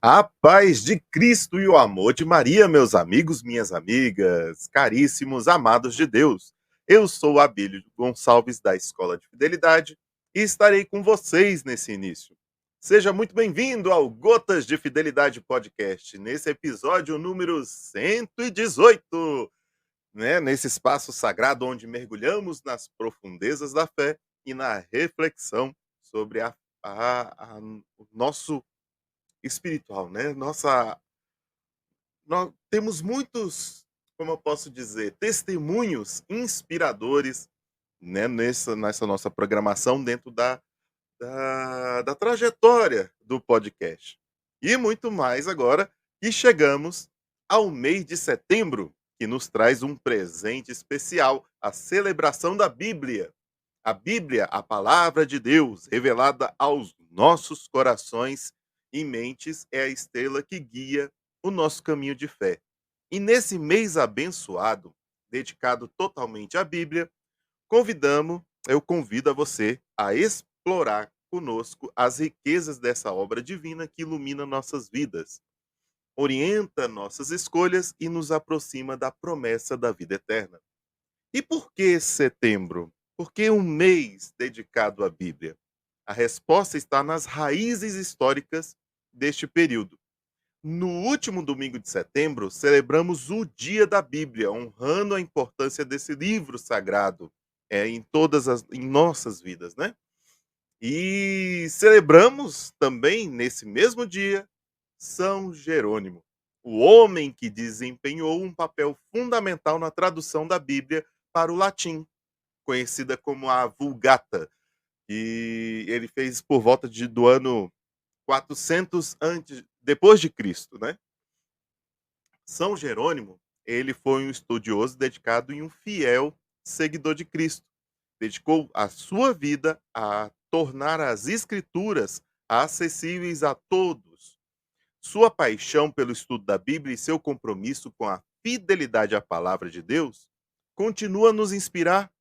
A paz de Cristo e o amor de Maria, meus amigos, minhas amigas, caríssimos amados de Deus. Eu sou Abílio Gonçalves da Escola de Fidelidade e estarei com vocês nesse início. Seja muito bem-vindo ao Gotas de Fidelidade Podcast, nesse episódio número 118, né? Nesse espaço sagrado onde mergulhamos nas profundezas da fé e na reflexão sobre o nosso espiritual, né? Nós temos muitos, como eu posso dizer, testemunhos inspiradores, né, nessa nossa programação dentro da trajetória do podcast. E muito mais agora que chegamos ao mês de setembro, que nos traz um presente especial, a celebração da Bíblia. A Bíblia, a palavra de Deus, revelada aos nossos corações e mentes, é a estrela que guia o nosso caminho de fé. E nesse mês abençoado, dedicado totalmente à Bíblia, eu convido a você a explorar conosco as riquezas dessa obra divina que ilumina nossas vidas, orienta nossas escolhas e nos aproxima da promessa da vida eterna. E por que setembro? Por que um mês dedicado à Bíblia? A resposta está nas raízes históricas deste período. No último domingo de setembro, celebramos o Dia da Bíblia, honrando a importância desse livro sagrado em nossas vidas, né? E celebramos também nesse mesmo dia São Jerônimo, o homem que desempenhou um papel fundamental na tradução da Bíblia para o latim, conhecida como a Vulgata, e ele fez por volta do ano 400 antes, depois de Cristo, né? São Jerônimo, ele foi um estudioso dedicado e um fiel seguidor de Cristo. Dedicou a sua vida a tornar as escrituras acessíveis a todos. Sua paixão pelo estudo da Bíblia e seu compromisso com a fidelidade à palavra de Deus continua a nos inspirar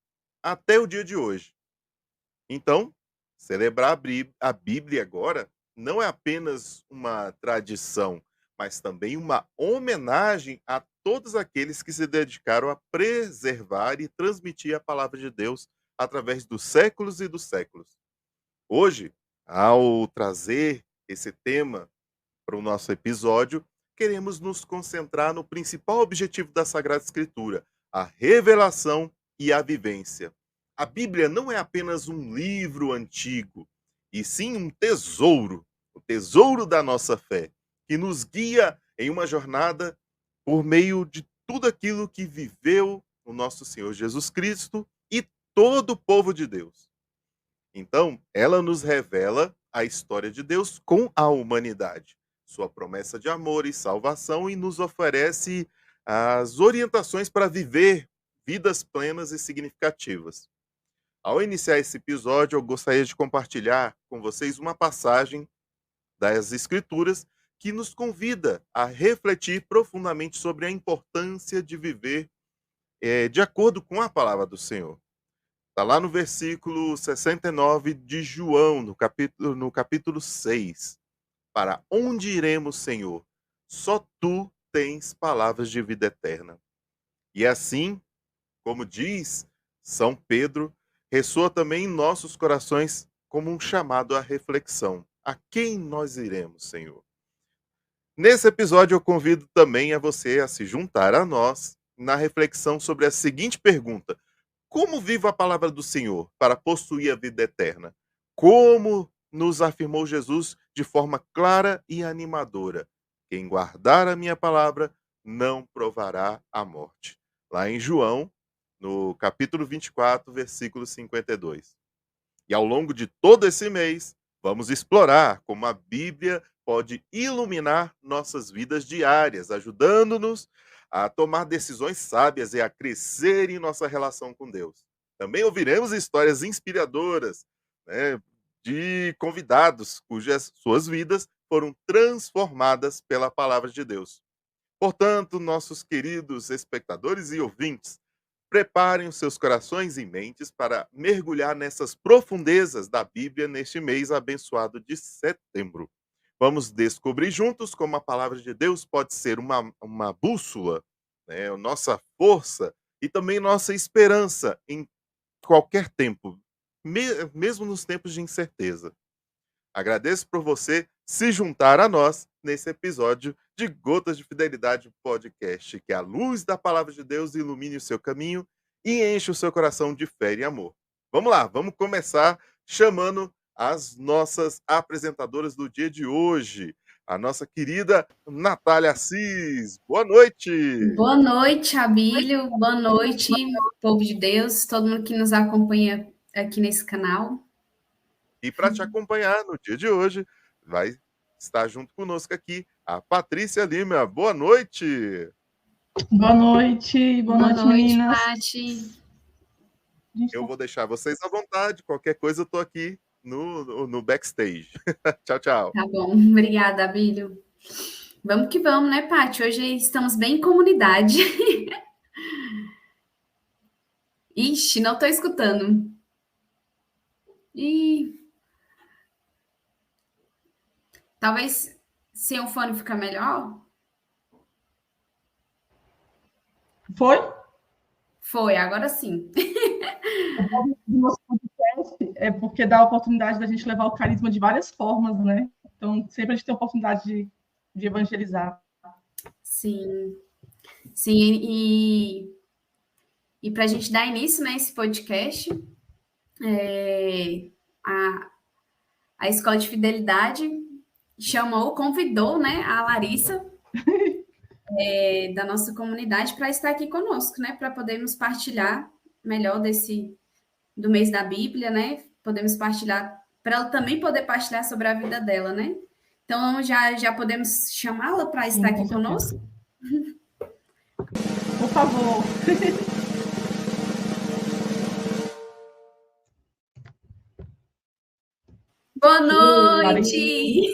até o dia de hoje. Então, celebrar a Bíblia agora não é apenas uma tradição, mas também uma homenagem a todos aqueles que se dedicaram a preservar e transmitir a palavra de Deus através dos séculos e dos séculos. Hoje, ao trazer esse tema para o nosso episódio, queremos nos concentrar no principal objetivo da Sagrada Escritura, a revelação e a vivência. A Bíblia não é apenas um livro antigo, e sim um tesouro, o tesouro da nossa fé, que nos guia em uma jornada por meio de tudo aquilo que viveu o nosso Senhor Jesus Cristo e todo o povo de Deus. Então, ela nos revela a história de Deus com a humanidade, sua promessa de amor e salvação, e nos oferece as orientações para viver vidas plenas e significativas. Ao iniciar esse episódio, eu gostaria de compartilhar com vocês uma passagem das Escrituras que nos convida a refletir profundamente sobre a importância de viver de acordo com a palavra do Senhor. Está lá no versículo 69 de João, no capítulo 6. Para onde iremos, Senhor? Só tu tens palavras de vida eterna. E assim, como diz São Pedro, ressoa também em nossos corações como um chamado à reflexão. A quem nós iremos, Senhor? Nesse episódio, eu convido também a você a se juntar a nós na reflexão sobre a seguinte pergunta: como vivo a palavra do Senhor para possuir a vida eterna? Como nos afirmou Jesus de forma clara e animadora: quem guardar a minha palavra não provará a morte. Lá em João, no capítulo 24, versículo 52. E ao longo de todo esse mês, vamos explorar como a Bíblia pode iluminar nossas vidas diárias, ajudando-nos a tomar decisões sábias e a crescer em nossa relação com Deus. Também ouviremos histórias inspiradoras, né, de convidados cujas suas vidas foram transformadas pela palavra de Deus. Portanto, nossos queridos espectadores e ouvintes, preparem os seus corações e mentes para mergulhar nessas profundezas da Bíblia neste mês abençoado de setembro. Vamos descobrir juntos como a palavra de Deus pode ser uma bússola, né, nossa força e também nossa esperança em qualquer tempo, mesmo nos tempos de incerteza. Agradeço por você se juntar a nós nesse episódio de Gotas de Fidelidade Podcast. Que a luz da palavra de Deus ilumine o seu caminho e enche o seu coração de fé e amor. Vamos lá, vamos começar chamando as nossas apresentadoras do dia de hoje. A nossa querida Natália Assis. Boa noite! Boa noite, Abílio. Boa noite, povo de Deus, todo mundo que nos acompanha aqui nesse canal. E para te acompanhar no dia de hoje, vai estar junto conosco aqui a Patrícia Lima. Boa noite! Boa noite meninas. Paty. Eu vou deixar vocês à vontade. Qualquer coisa, eu tô aqui no backstage. Tchau, tchau. Tá bom, obrigada, Abílio. Vamos que vamos, né, Paty? Hoje estamos bem em comunidade. Ixi, não tô escutando. Talvez sem o fone fica melhor? Foi? Foi, agora sim. O nosso podcast é porque dá a oportunidade da gente levar o carisma de várias formas, né? Então, sempre a gente tem a oportunidade de evangelizar. Sim. E para a gente dar início, né, esse podcast, a Escola de Fidelidade convidou, né, a Larissa da nossa comunidade para estar aqui conosco, né, para podermos partilhar melhor do mês da Bíblia, né, podemos partilhar, para ela também poder partilhar sobre a vida dela, né. Então, já podemos chamá-la para estar aqui conosco? Por favor. Boa noite!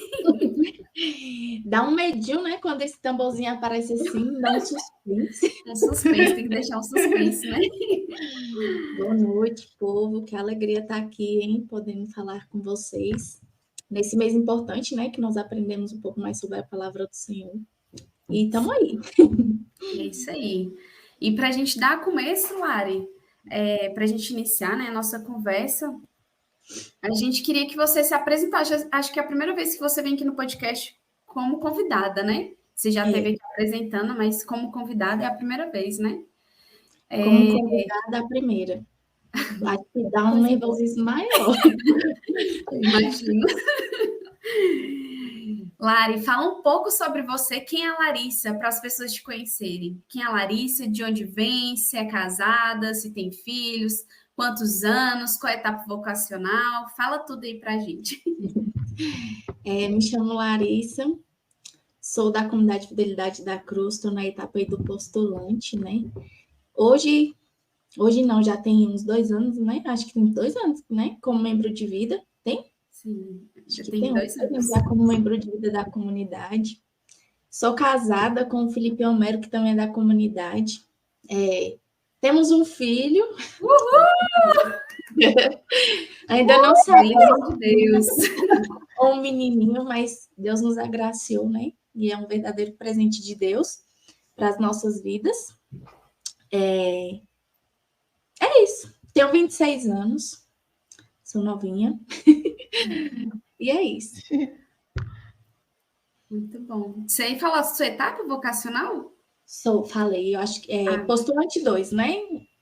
Dá um medinho, né? Quando esse tamborzinho aparece assim, dá um suspense. Um suspense, tem que deixar um suspense, né? Boa noite, povo. Que alegria estar aqui, hein? Podendo falar com vocês. Nesse mês importante, né? Que nós aprendemos um pouco mais sobre a palavra do Senhor. E estamos aí. É isso aí. E para a gente dar começo, Lari, para a gente iniciar, né, a nossa conversa, a gente queria que você se apresentasse. Acho que é a primeira vez que você vem aqui no podcast como convidada, né? Você já esteve aqui apresentando, mas como convidada é a primeira vez, né? Como convidada, a primeira. Vai te dar um nervosismo maior. Imagino. Lari, fala um pouco sobre você. Quem é a Larissa, para as pessoas te conhecerem? Quem é a Larissa? De onde vem? Se é casada? Se tem filhos? Quantos anos? Qual é a etapa vocacional? Fala tudo aí para a gente. Me chamo Larissa, sou da comunidade Fidelidade da Cruz, estou na etapa aí do postulante, né? Hoje não, já tem uns 2 anos, né? Acho que tem 2 anos, né? Como membro de vida, tem? Sim, acho que tem 2 anos já como membro de vida da comunidade. Sou casada com o Felipe Homero, que também é da comunidade. Temos um filho. Uhul! Ainda não sabemos de Deus. Um menininho, mas Deus nos agraciou, né? E é um verdadeiro presente de Deus para as nossas vidas. É isso. Tenho 26 anos. Sou novinha. E é isso. Muito bom. Você aí falou a sua etapa vocacional? Falei. Eu acho que é postulante 2, né?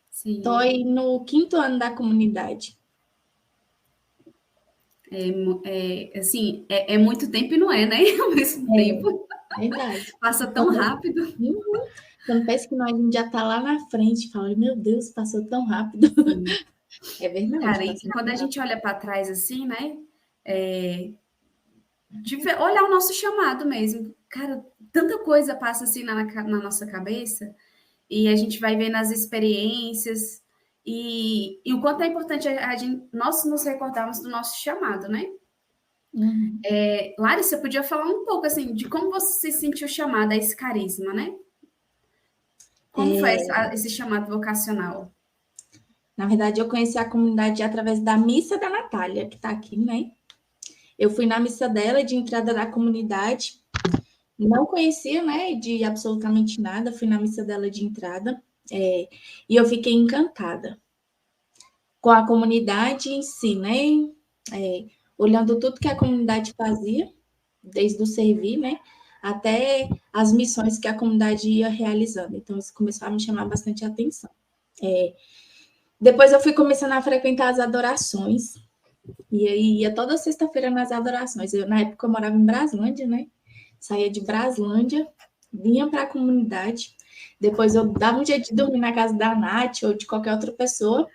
Sim. Estou aí no 5º ano da comunidade. Assim, é muito tempo e não é, né? Ao mesmo tempo. Verdade. Passa tão rápido. Quando pensa que nós, a gente já está lá na frente, fala, meu Deus, passou tão rápido. É verdade. Cara, e quando a gente olha para trás assim, né? De olhar o nosso chamado mesmo. Cara, tanta coisa passa assim na nossa cabeça e a gente vai vendo as experiências e o quanto é importante nós nos recordarmos do nosso chamado, né? Uhum. Larissa, você podia falar um pouco assim de como você se sentiu chamada a esse carisma, né? Como foi esse chamado vocacional? Na verdade, eu conheci a comunidade através da missa da Natália, que está aqui, né? Eu fui na missa dela de entrada da comunidade, não conhecia, né, de absolutamente nada, fui na missa dela de entrada, e eu fiquei encantada com a comunidade em si, né, olhando tudo que a comunidade fazia, desde o servir, né, até as missões que a comunidade ia realizando. Então, isso começou a me chamar bastante atenção. Depois eu fui começando a frequentar as adorações, e aí ia toda sexta-feira nas adorações. Na época eu morava em Braslândia, né? Saía de Braslândia, vinha para a comunidade, depois eu dava um jeito de dormir na casa da Nath ou de qualquer outra pessoa,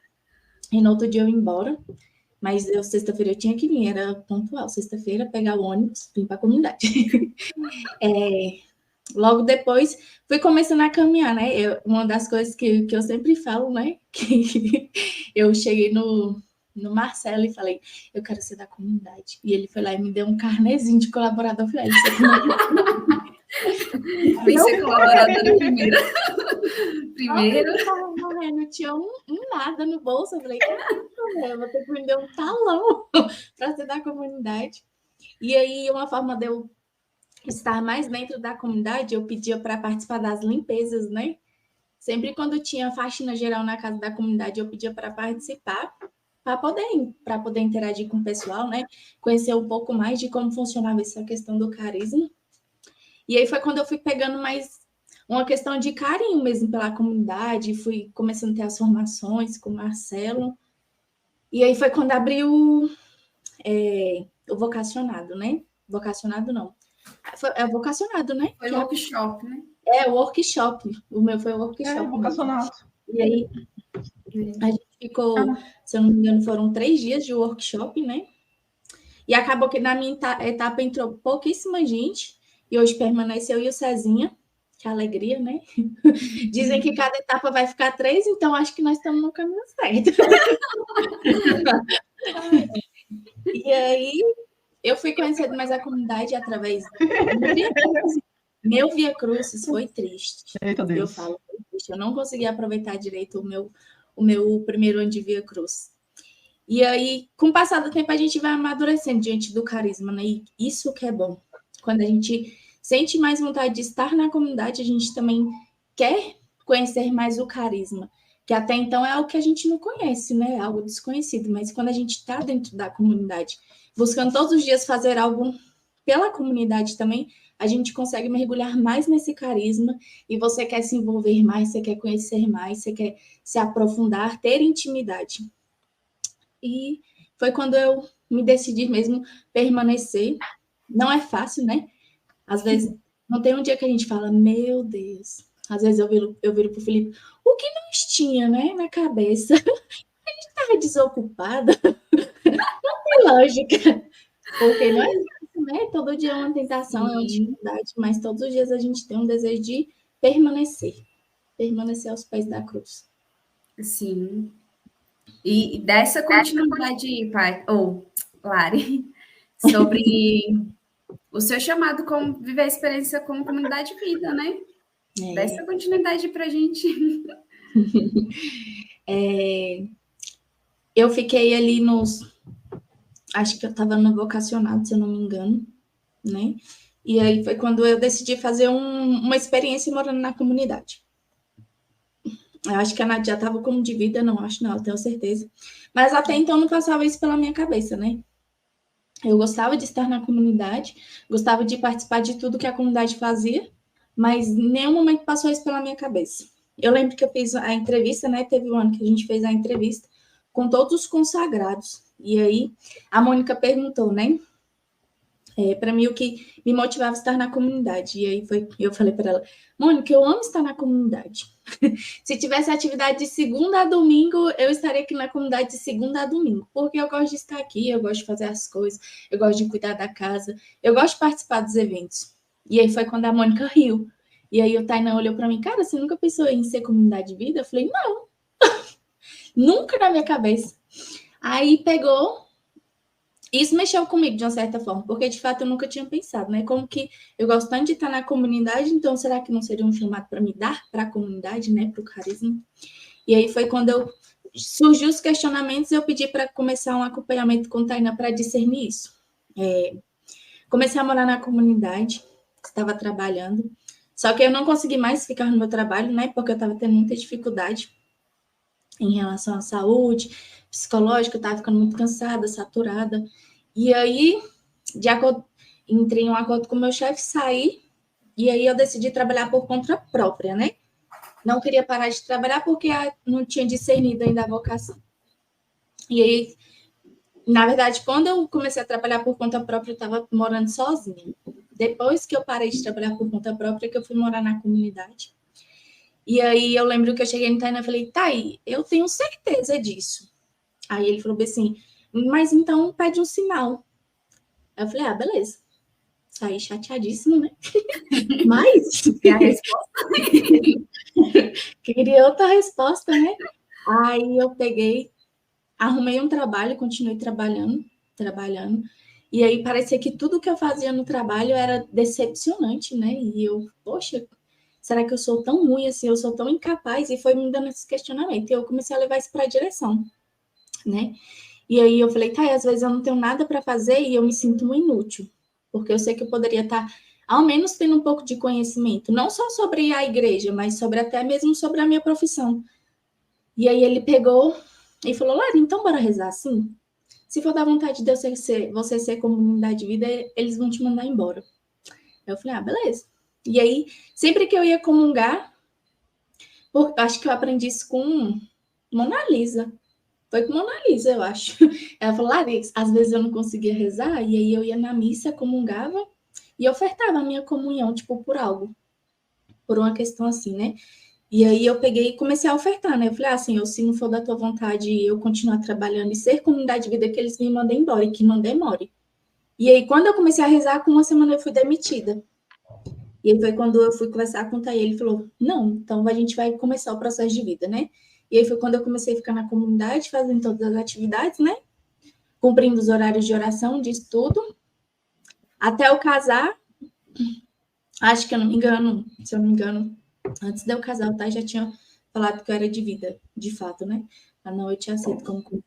e no outro dia eu ia embora. Mas sexta-feira eu tinha que vir, era pontual. Sexta-feira, pegar o ônibus, vir para a comunidade. Logo depois, fui começando a caminhar, né? Uma das coisas que eu sempre falo, né? Que eu cheguei no Marcelo e falei, eu quero ser da comunidade. E ele foi lá e me deu um carnezinho de colaborador. Eu falei, isso aqui não Vem ser colaboradora primeiro. Primeiro. Eu tava morrendo, não tinha nada no bolso. Eu falei, eu vou ter que vender um talão para ser da comunidade. E aí, uma forma de eu estar mais dentro da comunidade, eu pedia para participar das limpezas, né? Sempre quando tinha faxina geral na casa da comunidade, eu pedia para participar, para poder interagir com o pessoal, né? Conhecer um pouco mais de como funcionava essa questão do carisma. E aí foi quando eu fui pegando mais uma questão de carinho mesmo pela comunidade, fui começando a ter as formações com o Marcelo. E aí foi quando abriu o vocacionado, né? Vocacionado não. É vocacionado, né? Foi o workshop, né? O workshop. O meu foi o workshop. Vocacionado. E aí a gente ficou, se eu não me engano, foram 3 dias de workshop, né? E acabou que na minha etapa entrou pouquíssima gente, e hoje permaneceu eu e o Cezinha, que alegria, né? Dizem que cada etapa vai ficar 3, então acho que nós estamos no caminho certo. E aí eu fui conhecendo mais a comunidade através do Via Cruz. Meu Via Cruz foi triste. Eita Deus. Eu falo, foi triste. Eu não consegui aproveitar direito o meu primeiro ano de Via Cruz. E aí, com o passar do tempo, a gente vai amadurecendo diante do carisma, né? E isso que é bom. Quando a gente sente mais vontade de estar na comunidade, a gente também quer conhecer mais o carisma, que até então é algo que a gente não conhece, né? É algo desconhecido. Mas quando a gente está dentro da comunidade, buscando todos os dias fazer algo pela comunidade também, a gente consegue mergulhar mais nesse carisma, e você quer se envolver mais, você quer conhecer mais, você quer se aprofundar, ter intimidade. E foi quando eu me decidi mesmo permanecer. Não é fácil, né? Às vezes, não tem um dia que a gente fala, meu Deus. Às vezes eu viro pro Felipe, o que nós tinha, né, na cabeça? A gente estava desocupada. Não tem lógica. Porque não é fácil, né? Todo dia é uma tentação, é uma dificuldade, mas todos os dias a gente tem um desejo de permanecer. Permanecer aos pés da cruz. Sim. E dessa continuidade, pai, Lari, sobre o seu chamado como viver a experiência como comunidade de vida, né? Dessa continuidade pra gente. Eu fiquei ali acho que eu estava no vocacionado, se eu não me engano, né? E aí foi quando eu decidi fazer uma experiência morando na comunidade. Eu acho que a Nath já estava como de vida, não acho não, eu tenho certeza. Mas até então não passava isso pela minha cabeça, né? Eu gostava de estar na comunidade, gostava de participar de tudo que a comunidade fazia, mas em nenhum momento passou isso pela minha cabeça. Eu lembro que eu fiz a entrevista, né? Teve um ano que a gente fez a entrevista com todos os consagrados. E aí a Mônica perguntou, né? Para mim, o que me motivava a estar na comunidade. E aí eu falei para ela, Mônica, eu amo estar na comunidade. Se tivesse atividade de segunda a domingo, eu estaria aqui na comunidade de segunda a domingo, porque eu gosto de estar aqui, eu gosto de fazer as coisas, eu gosto de cuidar da casa, eu gosto de participar dos eventos. E aí foi quando a Mônica riu. E aí o Tainan olhou para mim, cara, você nunca pensou em ser comunidade de vida? Eu falei, não. Nunca na minha cabeça. Aí pegou. Isso mexeu comigo de uma certa forma, porque de fato eu nunca tinha pensado, né? Como que eu gosto tanto de estar na comunidade, então será que não seria um chamado para me dar para a comunidade, né? Para o carisma? E aí foi quando surgiu os questionamentos e eu pedi para começar um acompanhamento com Tainá para discernir isso. Comecei a morar na comunidade, estava trabalhando, só que eu não consegui mais ficar no meu trabalho, né? Porque eu estava tendo muita dificuldade em relação à saúde psicológica, eu estava ficando muito cansada, saturada. E aí, entrei em um acordo com o meu chefe, saí, e aí eu decidi trabalhar por conta própria, né? Não queria parar de trabalhar porque não tinha discernido ainda a vocação. E aí, na verdade, quando eu comecei a trabalhar por conta própria, eu estava morando sozinha. Depois que eu parei de trabalhar por conta própria, que eu fui morar na comunidade. E aí eu lembro que eu cheguei no Tainá e falei, Thay, eu tenho certeza disso. Aí ele falou assim, mas então pede um sinal. Aí eu falei, beleza. Saí chateadíssimo, né? Mas E a resposta? queria outra resposta, né? Aí eu peguei, arrumei um trabalho, continuei trabalhando. E aí parecia que tudo que eu fazia no trabalho era decepcionante, né? E eu, poxa, será que eu sou tão ruim assim? Eu sou tão incapaz? E foi me dando esse questionamento. E eu comecei a levar isso para a direção, né? E aí eu falei, tá, às vezes eu não tenho nada para fazer e eu me sinto um inútil. Porque eu sei que eu poderia estar, ao menos, tendo um pouco de conhecimento. Não só sobre a igreja, mas sobre até mesmo sobre a minha profissão. E aí ele pegou e falou, Lara, então bora rezar assim? Se for da vontade de Deus você ser comunidade de vida, eles vão te mandar embora. Eu falei, beleza. E aí, sempre que eu ia comungar, acho que eu aprendi isso com Mona Lisa. Foi com Mona Lisa, eu acho. Ela falou, Larissa, às vezes eu não conseguia rezar, e aí eu ia na missa, comungava, e ofertava a minha comunhão, tipo, por algo. Por uma questão assim, né? E aí eu peguei e comecei a ofertar, né? Eu falei, Senhor, se não for da tua vontade eu continuar trabalhando e ser comunidade de vida, que eles me mandem embora e que não demore. E aí, quando eu comecei a rezar, com uma semana eu fui demitida. E aí foi quando eu fui conversar com o Thay, ele falou, não, então a gente vai começar o processo de vida, né? E aí foi quando eu comecei a ficar na comunidade, fazendo todas as atividades, né? Cumprindo os horários de oração, de estudo. Até eu casar, acho que eu não me engano, se eu não me engano, antes de eu casar, o Thay já tinha falado que eu era de vida, de fato, né? A noite eu aceito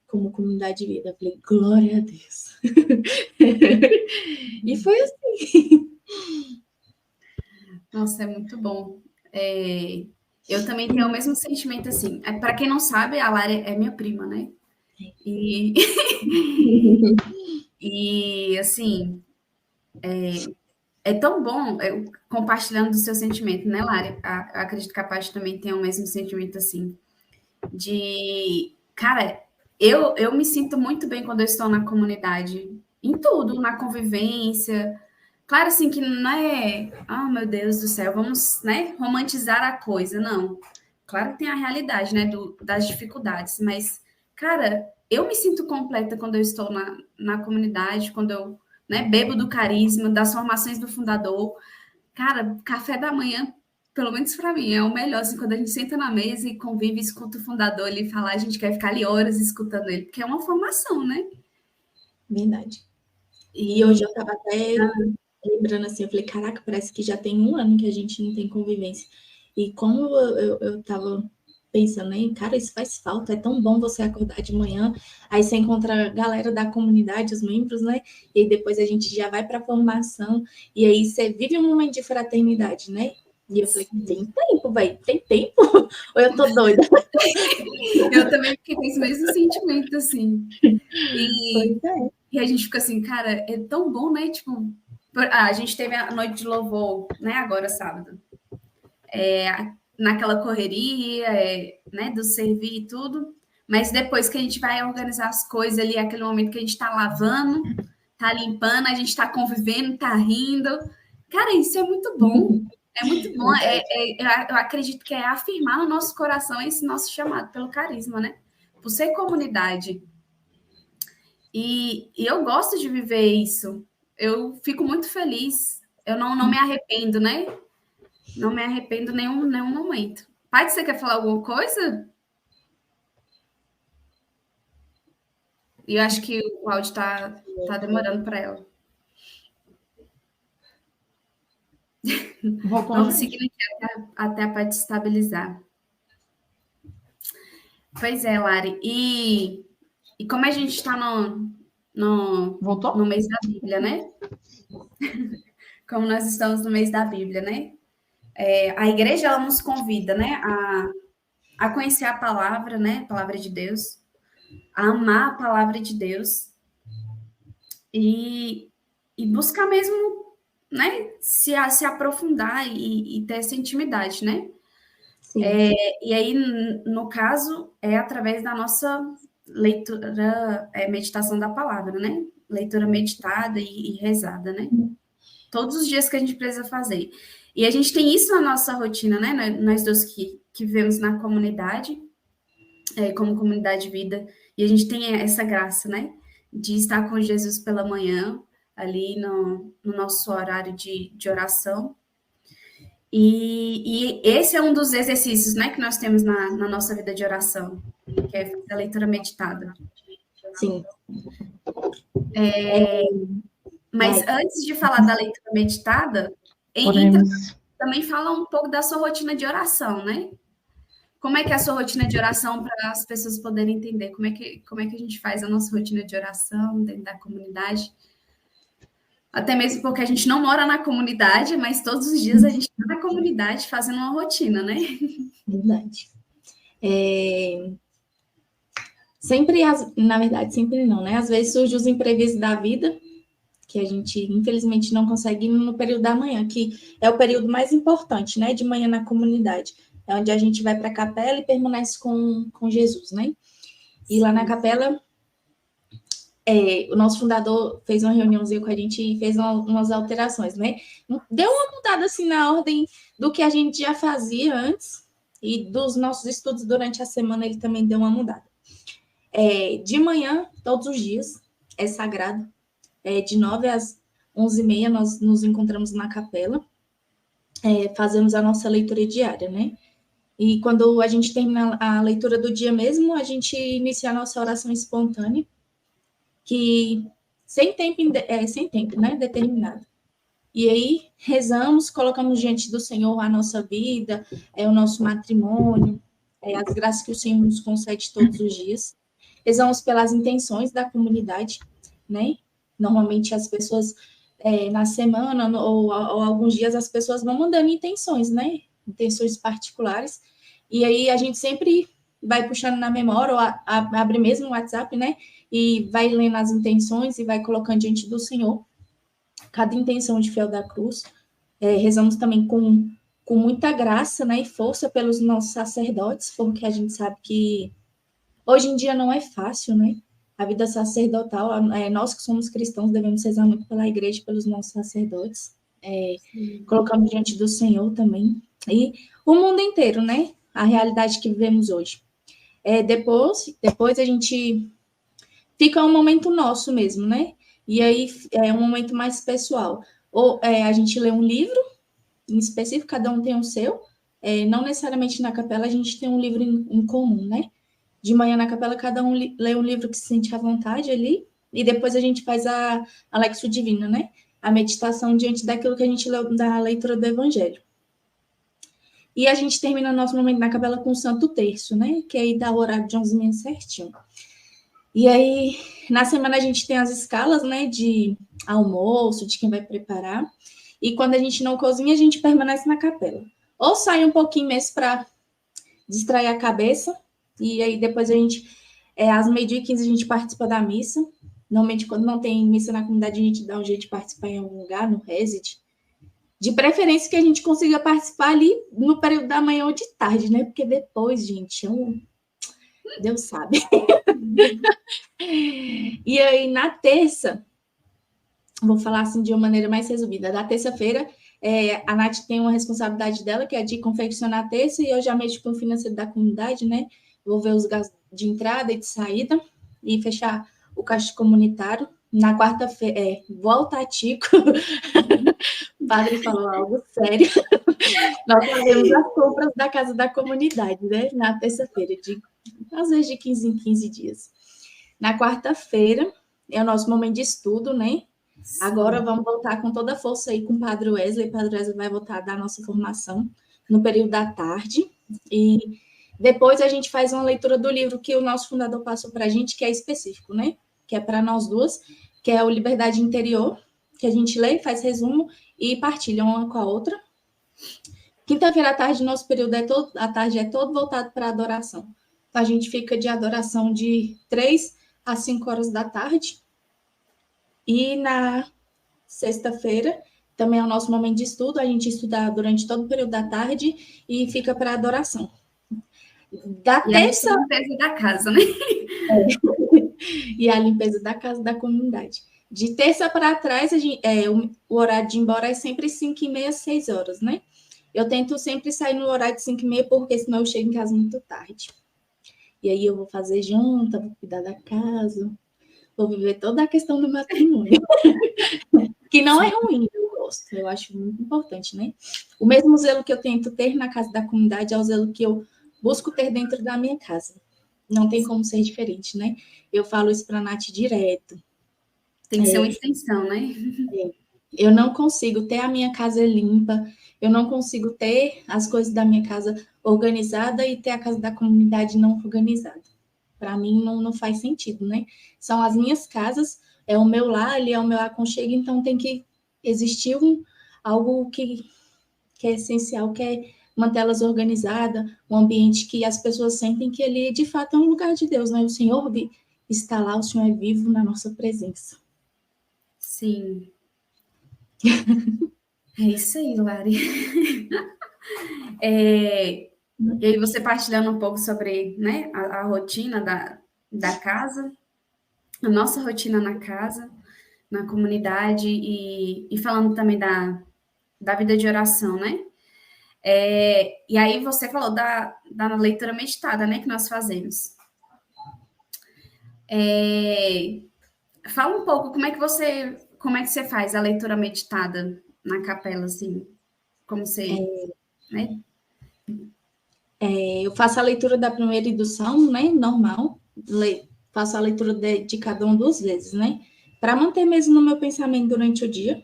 como comunidade de vida. Eu falei, glória a Deus. E foi assim. Nossa, é muito bom. Eu também tenho o mesmo sentimento, assim. Para quem não sabe, a Lara é minha prima, né? E, e assim, é tão bom compartilhando do seu sentimento, né, Lara? Eu acredito que a Paty também tem o mesmo sentimento, assim, cara, eu me sinto muito bem quando eu estou na comunidade, em tudo, na convivência. Claro, assim, que não é, meu Deus do céu, vamos, né, romantizar a coisa, não. Claro que tem a realidade, né, das dificuldades, mas, cara, eu me sinto completa quando eu estou na comunidade, quando eu, né, bebo do carisma, das formações do fundador. Cara, café da manhã, pelo menos para mim, é o melhor, assim, quando a gente senta na mesa e convive, escuta o fundador ali falar, a gente quer ficar ali horas escutando ele, porque é uma formação, né? Verdade. E hoje eu estava até lembrando assim, eu falei, caraca, parece que já tem 1 ano que a gente não tem convivência. E como eu tava pensando, né, cara, isso faz falta, é tão bom você acordar de manhã, aí você encontra a galera da comunidade, os membros, né, e aí depois a gente já vai para a formação, e aí você vive um momento de fraternidade, né? E eu falei, tem tempo, velho, tem tempo? Ou eu tô doida? Eu também fiquei com esse mesmo sentimento, assim. E a gente fica assim, cara, é tão bom, né? Tipo, a gente teve a noite de louvor, né? Agora, sábado. Naquela correria, né? Do servir e tudo. Mas depois que a gente vai organizar as coisas ali, aquele momento que a gente tá lavando, tá limpando, a gente tá convivendo, tá rindo. Cara, isso é muito bom. É muito bom. Eu acredito que é afirmar no nosso coração esse nosso chamado pelo carisma, né? Por ser comunidade. E eu gosto de viver isso. Eu fico muito feliz. Eu não me arrependo, né? Não me arrependo nenhum momento. Pai, você quer falar alguma coisa? E eu acho que o áudio tá demorando para ela. Vamos seguir aqui até a parte estabilizar. Pois é, Lari. E como a gente está no Voltou? mês da Bíblia, né? Como nós estamos no mês da Bíblia, né? A igreja, ela nos convida, né, a conhecer a palavra, né, a palavra de Deus, a amar a palavra de Deus e buscar mesmo, né, se aprofundar e ter essa intimidade, né? Sim. E aí, no caso, é através da nossa leitura, meditação da palavra, né? Leitura meditada e rezada, né? Todos os dias que a gente precisa fazer. E a gente tem isso na nossa rotina, né? Nós dois que vivemos na comunidade, como comunidade de vida, e a gente tem essa graça, né? De estar com Jesus pela manhã, ali no nosso horário de oração. E esse é um dos exercícios, né, que nós temos na nossa vida de oração, que é fazer a leitura meditada. Sim. Mas antes de falar da leitura meditada, também fala um pouco da sua rotina de oração, né? Como é que é a sua rotina de oração para as pessoas poderem entender como é que a gente faz a nossa rotina de oração dentro da comunidade? Até mesmo porque a gente não mora na comunidade, mas todos os dias a gente está na comunidade fazendo uma rotina, né? Verdade. Sempre, na verdade, sempre não, né? Às vezes surgem os imprevistos da vida, que a gente, infelizmente, não consegue ir no período da manhã, que é o período mais importante, né? De manhã na comunidade. É onde a gente vai para a capela e permanece com Jesus, né? E lá na capela, o nosso fundador fez uma reuniãozinha com a gente e fez umas alterações, né? Deu uma mudada, assim, na ordem do que a gente já fazia antes e dos nossos estudos durante a semana, ele também deu uma mudada. De manhã, todos os dias, é sagrado. De 9 às 11h30, nós nos encontramos na capela, fazemos a nossa leitura diária, né? E quando a gente termina a leitura do dia mesmo, a gente inicia a nossa oração espontânea, que sem tempo, né, determinado. E aí, rezamos, colocamos diante do Senhor a nossa vida, o nosso matrimônio, as graças que o Senhor nos concede todos os dias. Rezamos pelas intenções da comunidade, né? Normalmente as pessoas, na semana ou alguns dias, as pessoas vão mandando intenções, né? Intenções particulares. E aí a gente sempre vai puxando na memória, ou abre mesmo o WhatsApp, né? E vai lendo as intenções e vai colocando diante do Senhor cada intenção de fiel da cruz. Rezamos também com muita graça, né? E força pelos nossos sacerdotes, porque a gente sabe que hoje em dia não é fácil, né? A vida sacerdotal, nós que somos cristãos devemos rezar muito pela igreja, pelos nossos sacerdotes. Colocamos diante do Senhor também. E o mundo inteiro, né? A realidade que vivemos hoje. Depois a gente fica um momento nosso mesmo, né? E aí é um momento mais pessoal. Ou a gente lê um livro, em específico, cada um tem o seu. Não necessariamente na capela a gente tem um livro em comum, né? De manhã na capela, cada um lê um livro que se sente à vontade ali, e depois a gente faz a Lexio Divina, né? A meditação diante daquilo que a gente leu da leitura do Evangelho. E a gente termina nosso momento na capela com o Santo Terço, né? Que aí dá o horário de 11h30 certinho. E aí, na semana a gente tem as escalas, né? De almoço, de quem vai preparar. E quando a gente não cozinha, a gente permanece na capela. Ou sai um pouquinho mesmo para distrair a cabeça. E aí depois a gente, às 12h15, a gente participa da missa. Normalmente, quando não tem missa na comunidade, a gente dá um jeito de participar em algum lugar, no Resit. De preferência que a gente consiga participar ali no período da manhã ou de tarde, né? Porque depois, gente, Deus sabe. E aí, na terça, vou falar assim de uma maneira mais resumida. Na terça-feira, a Nath tem uma responsabilidade dela, que é de confeccionar a terça, e eu já mexo com o financeiro da comunidade, né? Vou ver os gastos de entrada e de saída e fechar o caixa comunitário. Na quarta-feira, volta a Tico. O padre falou algo sério. Nós fazemos as compras da casa da comunidade, né? Na terça-feira, às vezes de 15 em 15 dias. Na quarta-feira é o nosso momento de estudo, né? Sim. Agora vamos voltar com toda a força aí com o Padre Wesley. O Padre Wesley vai voltar a dar a nossa formação no período da tarde. E depois a gente faz uma leitura do livro que o nosso fundador passou para a gente, que é específico, né? que é para nós duas, que é o Liberdade Interior, que a gente lê, faz resumo e partilha uma com a outra. Quinta-feira à tarde, nosso período à tarde é todo voltado para adoração. Então, a gente fica de adoração de 3 às 5 horas da tarde. E na sexta-feira, também é o nosso momento de estudo, a gente estuda durante todo o período da tarde e fica para adoração. Da E terça... a limpeza da casa, né? E a limpeza da casa da comunidade. De terça para trás, o horário de ir embora é sempre 5h30, 6 horas, né? Eu tento sempre sair no horário de 5h30, porque senão eu chego em casa muito tarde. E aí eu vou fazer janta, vou cuidar da casa, vou viver toda a questão do matrimônio. Que não é ruim, eu gosto, eu acho muito importante, né? O mesmo zelo que eu tento ter na casa da comunidade é o zelo que eu busco ter dentro da minha casa. Não tem como ser diferente, né? Eu falo isso para a Nath direto. Tem que ser uma extensão, né? Eu não consigo ter a minha casa limpa, eu não consigo ter as coisas da minha casa organizada e ter a casa da comunidade não organizada. Para mim, não faz sentido, né? São as minhas casas, é o meu lar, ali é o meu aconchego, então tem que existir algo que é essencial, que é mantê-las organizadas, um ambiente que as pessoas sentem que ali, de fato, é um lugar de Deus, né? O Senhor está lá, o Senhor é vivo na nossa presença. Sim. É isso aí, Lari. E aí você partilhando um pouco sobre, né, a rotina da casa, a nossa rotina na casa, na comunidade e falando também da vida de oração, né? E aí você falou da leitura meditada, né, que nós fazemos. Fala um pouco como é que você faz a leitura meditada na capela, assim, como você, né? Eu faço a leitura da primeira e do Salmo, né, normal, faço a leitura de cada um 2 vezes, né, para manter mesmo no meu pensamento durante o dia.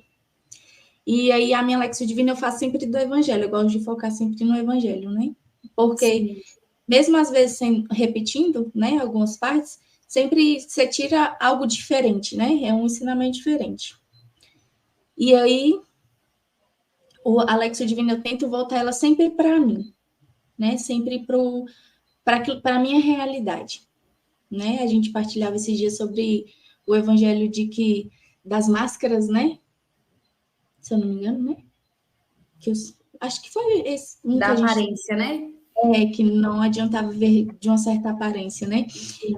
E aí a minha Lexio Divina eu faço sempre do Evangelho, eu gosto de focar sempre no Evangelho, né, porque sim, mesmo às vezes repetindo, né, algumas partes, sempre você tira algo diferente, né, é um ensinamento diferente. E aí a Lexio Divina eu tento voltar ela sempre para mim, né, sempre para a minha realidade, né? A gente partilhava esses dias sobre o evangelho das máscaras, né? Se eu não me engano, né? Acho que foi esse da aparência, né? Que não adiantava ver de uma certa aparência, né?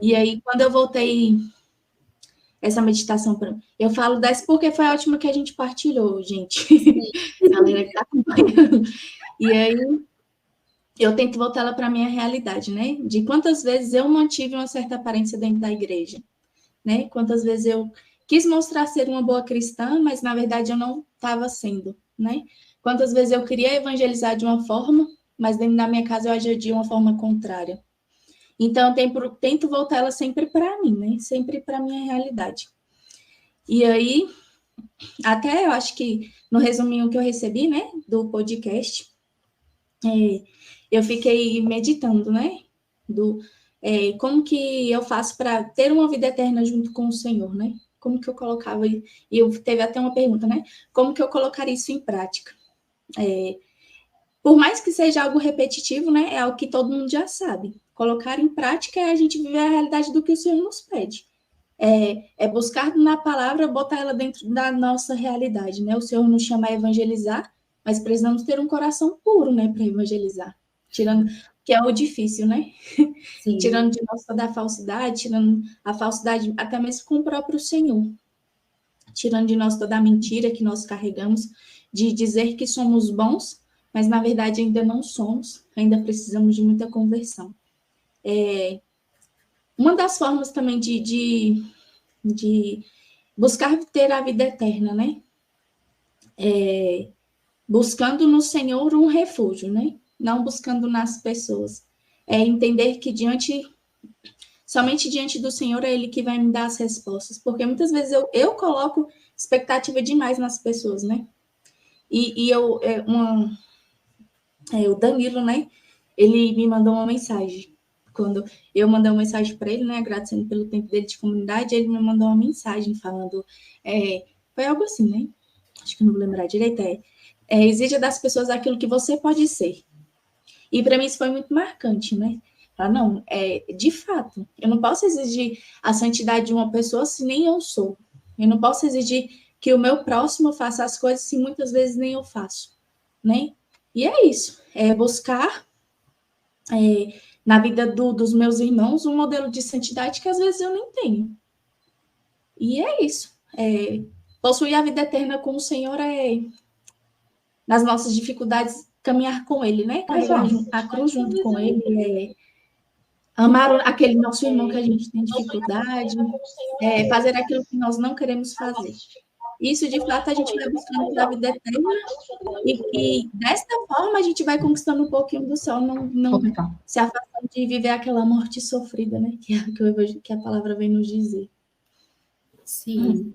E aí, quando eu voltei essa meditação, eu falo dessa porque foi a última que a gente partilhou, gente. A galera que tá acompanhando. E aí, eu tento voltar ela para a minha realidade, né? De quantas vezes eu mantive uma certa aparência dentro da igreja, né? Quantas vezes eu quis mostrar ser uma boa cristã, mas na verdade eu não estava sendo, né? Quantas vezes eu queria evangelizar de uma forma, mas dentro da minha casa eu agia de uma forma contrária. Então eu tento voltar ela sempre para mim, né? Sempre para a minha realidade. E aí, até eu acho que no resuminho que eu recebi, né, do podcast, eu fiquei meditando, né? Como que eu faço para ter uma vida eterna junto com o Senhor, né? Como que eu colocava, e eu teve até uma pergunta, né? Como que eu colocaria isso em prática? Por mais que seja algo repetitivo, né? É algo que todo mundo já sabe. Colocar em prática é a gente viver a realidade do que o Senhor nos pede. É buscar na palavra, botar ela dentro da nossa realidade, né? O Senhor nos chama a evangelizar, mas precisamos ter um coração puro, né, para evangelizar. Que é o difícil, né? Sim. Tirando de nós toda a falsidade, tirando a falsidade até mesmo com o próprio Senhor. Tirando de nós toda a mentira que nós carregamos, de dizer que somos bons, mas na verdade ainda não somos, ainda precisamos de muita conversão. Uma das formas também de buscar ter a vida eterna, né? Buscando no Senhor um refúgio, né? Não buscando nas pessoas. Entender que somente diante do Senhor é Ele que vai me dar as respostas, porque muitas vezes eu coloco expectativa demais nas pessoas, né? O Danilo, né? Ele me mandou uma mensagem quando eu mandei uma mensagem para ele, né, agradecendo pelo tempo dele de comunidade, ele me mandou uma mensagem falando, foi algo assim, né? Acho que eu não vou lembrar direito, exija das pessoas aquilo que você pode ser. E para mim isso foi muito marcante, né? Não, de fato, eu não posso exigir a santidade de uma pessoa se nem eu sou. Eu não posso exigir que o meu próximo faça as coisas se muitas vezes nem eu faço, né? E é isso, buscar na vida dos meus irmãos um modelo de santidade que às vezes eu nem tenho. E é isso. Possuir a vida eterna com o Senhor nas nossas dificuldades, caminhar com Ele, né? Carregar a cruz junto com Ele, amar aquele nosso irmão que a gente tem dificuldade, fazer aquilo que nós não queremos fazer. Isso, de fato, a gente vai buscando pela vida eterna e desta forma a gente vai conquistando um pouquinho do céu, não se afastando de viver aquela morte sofrida, né? Que a palavra vem nos dizer. Sim.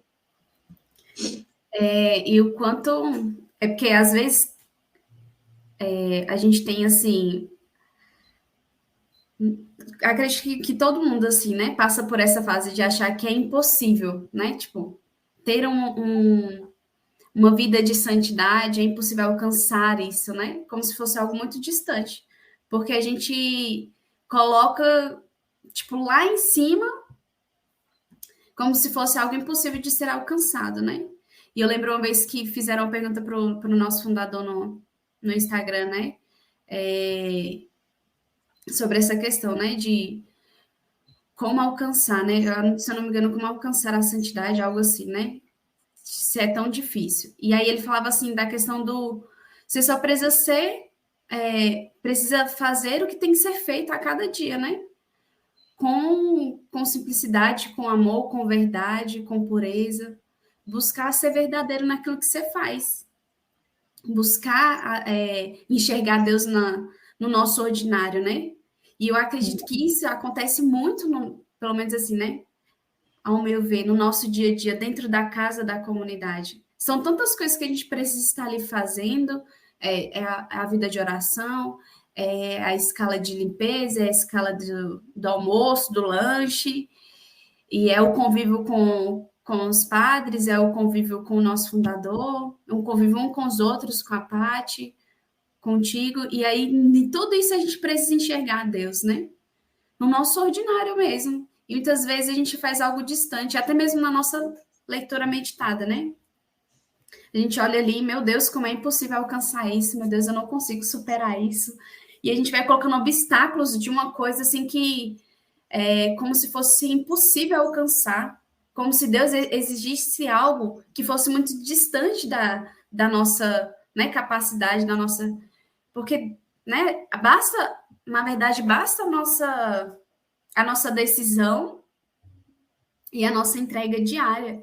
E o quanto... É porque, às vezes, a gente tem, assim... Acredito que todo mundo, assim, né? Passa por essa fase de achar que é impossível, né? Tipo, ter uma vida de santidade, é impossível alcançar isso, né? Como se fosse algo muito distante. Porque a gente coloca, tipo, lá em cima, como se fosse algo impossível de ser alcançado, né? E eu lembro uma vez que fizeram uma pergunta pro nosso fundador no Instagram, né? Sobre essa questão, né? De como alcançar, né? Se eu não me engano, como alcançar a santidade, algo assim, né? Se é tão difícil. E aí ele falava assim da questão do você só precisa precisa fazer o que tem que ser feito a cada dia, né? Com simplicidade, com amor, com verdade, com pureza. Buscar ser verdadeiro naquilo que você faz. Buscar enxergar Deus no nosso ordinário, né? E eu acredito que isso acontece muito, pelo menos assim, né? Ao meu ver, no nosso dia a dia, dentro da casa da comunidade. São tantas coisas que a gente precisa estar ali fazendo, a vida de oração, a escala de limpeza, a escala do almoço, do lanche, e é o convívio com os padres, é o convívio com o nosso fundador, o convívio um com os outros, com a Paty, contigo, e aí em tudo isso a gente precisa enxergar Deus, né? No nosso ordinário mesmo. E muitas vezes a gente faz algo distante, até mesmo na nossa leitura meditada, né? A gente olha ali, meu Deus, como é impossível alcançar isso, meu Deus, eu não consigo superar isso. E a gente vai colocando obstáculos de uma coisa assim que é como se fosse impossível alcançar, como se Deus exigisse algo que fosse muito distante da nossa, né, capacidade, da nossa... Porque, né, na verdade, basta a nossa decisão e a nossa entrega diária.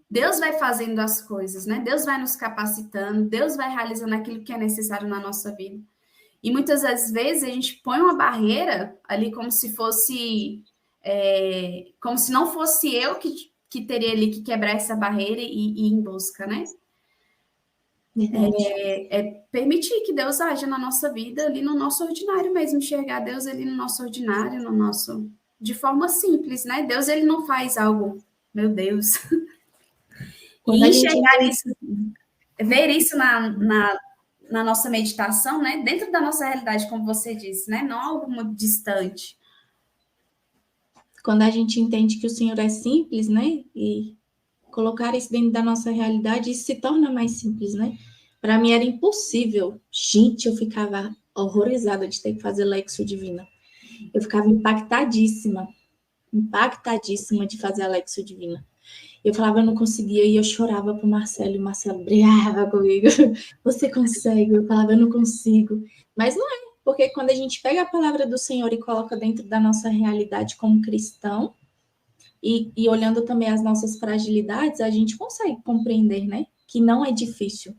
Deus vai fazendo as coisas, né? Deus vai nos capacitando, Deus vai realizando aquilo que é necessário na nossa vida. E muitas das vezes a gente põe uma barreira ali como se fosse... como se não fosse eu que teria ali que quebrar essa barreira e ir em busca, né? Permitir que Deus haja na nossa vida, ali no nosso ordinário mesmo, enxergar Deus ali no nosso ordinário, de forma simples, né? Deus, ele não faz algo, meu Deus. E enxergar isso, ver isso na nossa meditação, né? Dentro da nossa realidade, como você disse, né? Não algo muito distante. Quando a gente entende que o Senhor é simples, né? E colocar isso dentro da nossa realidade, isso se torna mais simples, né? Para mim era impossível. Gente, eu ficava horrorizada de ter que fazer Lexio Divina. Eu ficava impactadíssima de fazer a Lexio Divina. Eu falava, eu não conseguia, e eu chorava pro Marcelo, e o Marcelo brigava comigo. Você consegue? Eu falava, eu não consigo. Mas não é, porque quando a gente pega a palavra do Senhor e coloca dentro da nossa realidade como cristão, e olhando também as nossas fragilidades, a gente consegue compreender, né? Que não é difícil.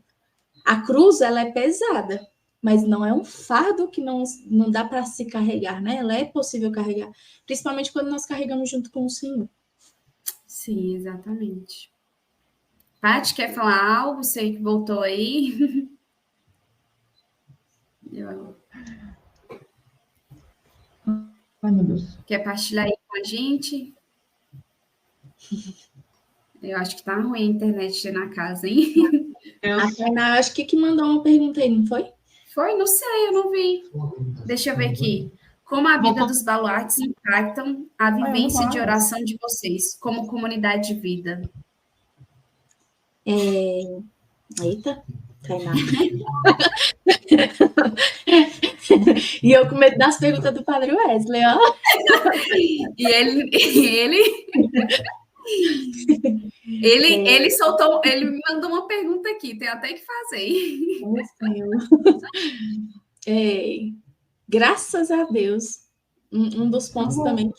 A cruz, ela é pesada, mas não é um fardo que não dá para se carregar, né? Ela é possível carregar, principalmente quando nós carregamos junto com o Senhor. Sim, exatamente. Paty, quer falar algo? Sei que voltou aí. Ai, meu Deus. Quer partilhar aí com a gente? Eu acho que tá ruim a internet na casa, hein? A Tainá, acho que mandou uma pergunta aí, não foi? Foi? Não sei, eu não vi. Deixa eu ver aqui. Como a vida dos baluartes impactam a vivência de oração de vocês, como comunidade de vida? Eita, Tainá. E eu com medo das perguntas do Padre Wesley, ó. Ele soltou, ele me mandou uma pergunta aqui, tem até que fazer. Graças a Deus, um dos pontos também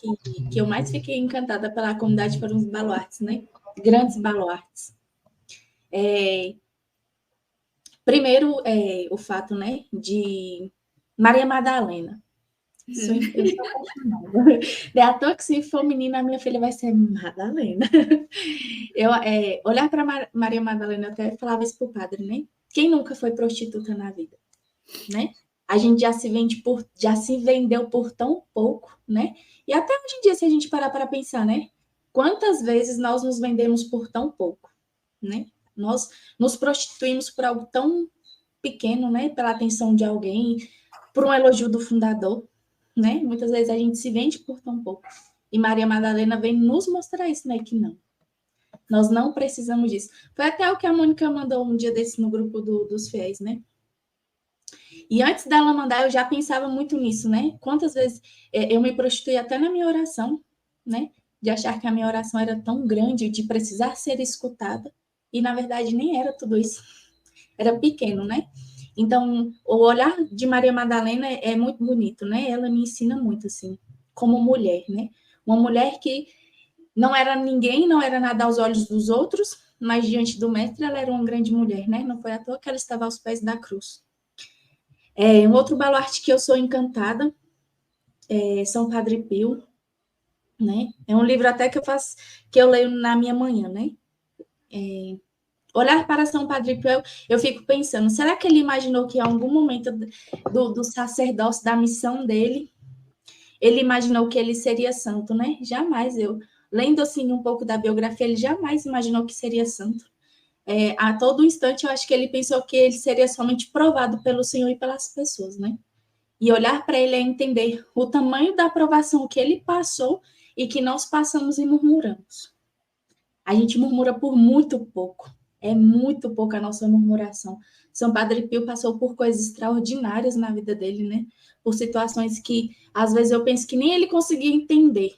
que eu mais fiquei encantada pela comunidade foram os baluartes, né? Grandes baluartes. Primeiro, o fato, né, de Maria Madalena. Eu sou apaixonada. De à toa que se for menina, a minha filha vai ser Madalena. Olhar para Maria Madalena, eu até falava isso para o padre, né? Quem nunca foi prostituta na vida, né? A gente já se vendeu por tão pouco, né? E até hoje em dia, se a gente parar para pensar, né? Quantas vezes nós nos vendemos por tão pouco, né? Nós nos prostituímos por algo tão pequeno, né? Pela atenção de alguém, por um elogio do fundador, né? Muitas vezes a gente se vende por tão pouco. E Maria Madalena vem nos mostrar isso, né? Que não. Nós não precisamos disso. Foi até o que a Mônica mandou um dia desse no grupo dos fiéis, né? E antes dela mandar, eu já pensava muito nisso, né? Quantas vezes eu me prostituí até na minha oração, né? De achar que a minha oração era tão grande, de precisar ser escutada. E, na verdade, nem era tudo isso. Era pequeno, né? Então, o olhar de Maria Madalena é muito bonito, né? Ela me ensina muito, assim, como mulher, né? Uma mulher que não era ninguém, não era nada aos olhos dos outros, mas diante do mestre ela era uma grande mulher, né? Não foi à toa que ela estava aos pés da cruz. Um outro baluarte que eu sou encantada é São Padre Pio, né? É um livro até que eu leio na minha manhã, né? Olhar para São Padre Pio, eu fico pensando, será que ele imaginou que em algum momento do sacerdócio, da missão dele, ele imaginou que ele seria santo, né? Jamais. Lendo assim um pouco da biografia, ele jamais imaginou que seria santo. A todo instante, eu acho que ele pensou que ele seria somente provado pelo Senhor e pelas pessoas, né? E olhar para ele é entender o tamanho da aprovação que ele passou e que nós passamos e murmuramos. A gente murmura por muito pouco. É muito pouca a nossa murmuração. São Padre Pio passou por coisas extraordinárias na vida dele, né? Por situações que, às vezes, eu penso que nem ele conseguia entender,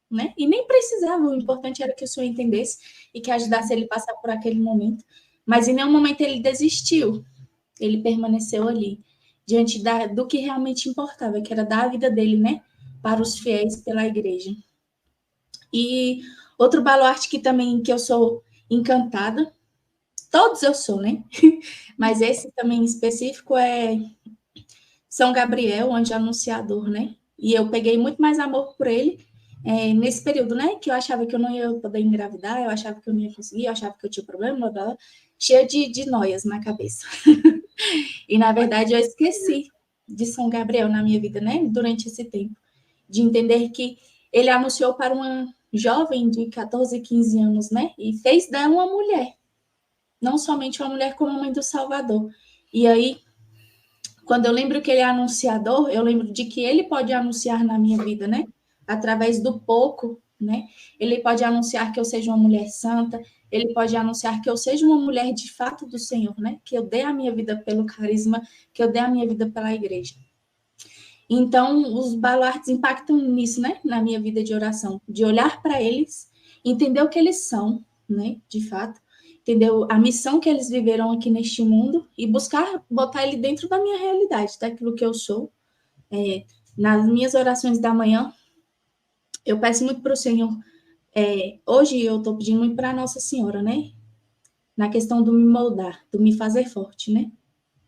né? E nem precisava, o importante era que o Senhor entendesse e que ajudasse ele a passar por aquele momento. Mas em nenhum momento ele desistiu. Ele permaneceu ali, diante do que realmente importava, que era dar a vida dele, né? Para os fiéis, pela igreja. E outro baluarte que eu sou encantada, todos eu sou, né? Mas esse também em específico é São Gabriel, anjo anunciador, né? E eu peguei muito mais amor por ele nesse período, né? Que eu achava que eu não ia poder engravidar, eu achava que eu não ia conseguir, eu achava que eu tinha problema, blá, blá, blá, cheia de noias na cabeça. E, na verdade, eu esqueci de São Gabriel na minha vida, né? Durante esse tempo. De entender que ele anunciou para uma jovem de 14, 15 anos, né? E fez dela uma mulher. Não somente uma mulher, como a mãe do Salvador. E aí, quando eu lembro que ele é anunciador, eu lembro de que ele pode anunciar na minha vida, né? Através do pouco, né? Ele pode anunciar que eu seja uma mulher santa, ele pode anunciar que eu seja uma mulher de fato do Senhor, né? Que eu dê a minha vida pelo carisma, que eu dê a minha vida pela igreja. Então, os baluartes impactam nisso, né? Na minha vida de oração, de olhar para eles, entender o que eles são, né? De fato, entender a missão que eles viveram aqui neste mundo e buscar botar ele dentro da minha realidade, daquilo que eu sou. Nas minhas orações da manhã, eu peço muito para o Senhor. Hoje eu estou pedindo muito para Nossa Senhora, né? Na questão do me moldar, do me fazer forte, né?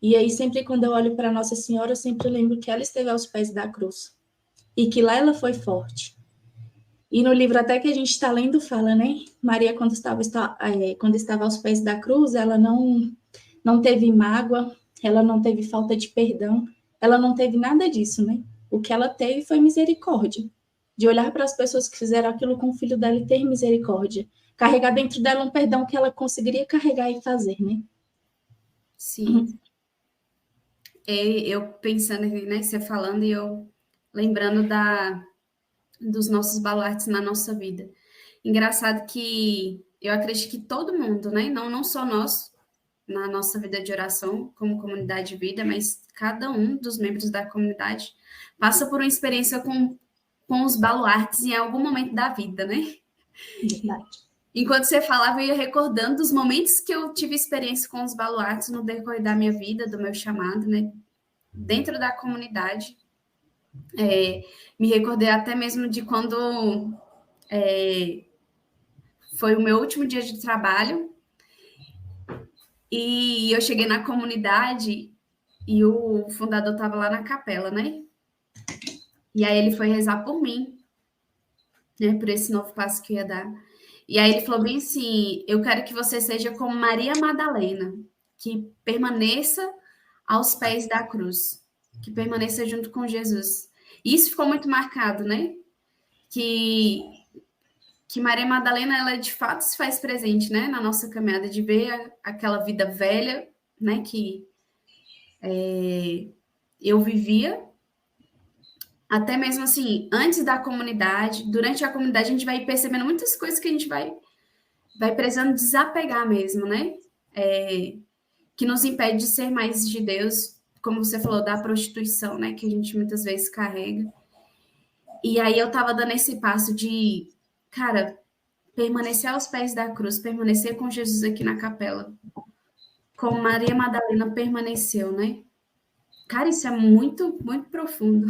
E aí, sempre quando eu olho para Nossa Senhora, eu sempre lembro que ela esteve aos pés da cruz. E que lá ela foi forte. E no livro até que a gente está lendo, fala, né? Maria, quando estava aos pés da cruz, ela não teve mágoa, ela não teve falta de perdão, ela não teve nada disso, né? o que ela teve foi misericórdia. De olhar para as pessoas que fizeram aquilo com o filho dela e ter misericórdia. Carregar dentro dela um perdão que ela conseguiria carregar e fazer, né? Sim. Eu pensando aqui, né, você falando e eu lembrando dos nossos baluartes na nossa vida. Engraçado que eu acredito que todo mundo, né, não só nós, na nossa vida de oração, como comunidade de vida, mas cada um dos membros da comunidade passa por uma experiência com os baluartes em algum momento da vida, né? Verdade. Enquanto você falava, eu ia recordando dos momentos que eu tive experiência com os baluartes no decorrer da minha vida, do meu chamado, né? Dentro da comunidade. Me recordei até mesmo de quando foi o meu último dia de trabalho e eu cheguei na comunidade e o fundador estava lá na capela, né? E aí ele foi rezar por mim, né? Por esse novo passo que eu ia dar. E aí ele falou bem assim, eu quero que você seja como Maria Madalena, que permaneça aos pés da cruz, que permaneça junto com Jesus. E isso ficou muito marcado, né? Que Maria Madalena, ela de fato se faz presente, né? Na nossa caminhada, de ver aquela vida velha, né? Que eu vivia, até mesmo assim, antes da comunidade, durante a comunidade, a gente vai percebendo muitas coisas que a gente vai precisando desapegar mesmo, né? Que nos impede de ser mais de Deus, como você falou, da prostituição, né? Que a gente muitas vezes carrega. E aí eu tava dando esse passo de, cara, permanecer aos pés da cruz, permanecer com Jesus aqui na capela, como Maria Madalena permaneceu, né? Cara, isso é muito, muito profundo.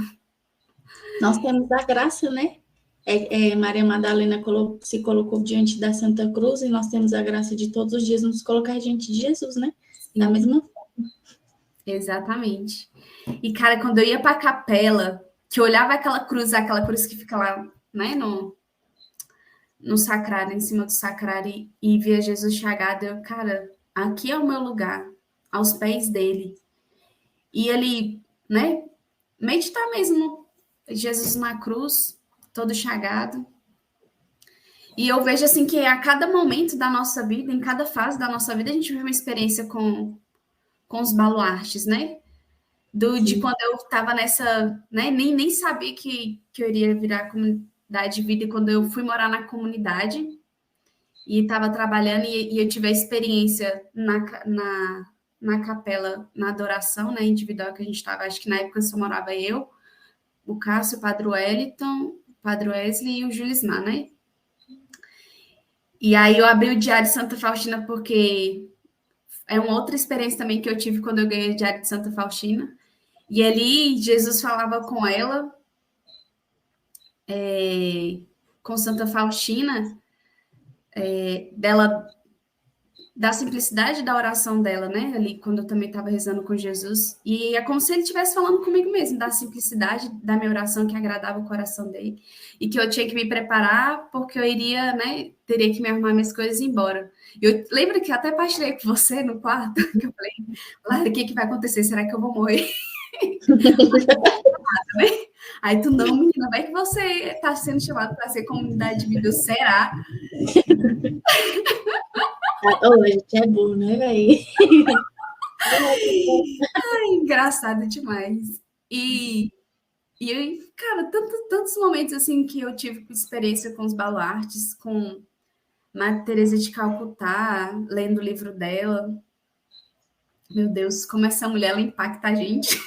Nós temos a graça, né? Maria Madalena se colocou diante da Santa Cruz e nós temos a graça de todos os dias nos colocar diante de Jesus, né? Da mesma forma. Exatamente. E, cara, quando eu ia pra capela, que eu olhava aquela cruz que fica lá, né, no sacrário, em cima do sacrário, e via Jesus chagado, eu, cara, aqui é o meu lugar, aos pés dele. E ele, né, meditar mesmo, Jesus na cruz, todo chagado. E eu vejo, assim, que a cada momento da nossa vida, em cada fase da nossa vida, a gente vive uma experiência com os baluartes, né? De quando eu estava nessa, né? Nem sabia que eu iria virar comunidade de vida, e quando eu fui morar na comunidade e estava trabalhando, e eu tive a experiência na capela, na adoração, né, individual que a gente estava, acho que na época só morava eu, o Cássio, o Padre Wellington, o Padre Wesley e o Julismar, né? E aí eu abri o Diário de Santa Faustina porque é uma outra experiência também que eu tive quando eu ganhei o Diário de Santa Faustina. E ali Jesus falava com ela, com Santa Faustina, da simplicidade da oração dela, né? Ali, quando eu também estava rezando com Jesus. E é como se ele estivesse falando comigo mesmo, da simplicidade da minha oração que agradava o coração dele. E que eu tinha que me preparar, porque eu iria, né? Teria que me arrumar minhas coisas e ir embora. Eu lembro que até partilhei com você no quarto, que eu falei, Lara, o que vai acontecer? Será que eu vou morrer? Aí tu, não, menina, vai que você está sendo chamado para ser comunidade de vida, será? A gente é burro, né, velho? Engraçado demais. E cara, tantos momentos assim que eu tive experiência com os baluartes, com Madre Teresa de Calcutá, lendo o livro dela. Meu Deus, como essa mulher ela impacta a gente.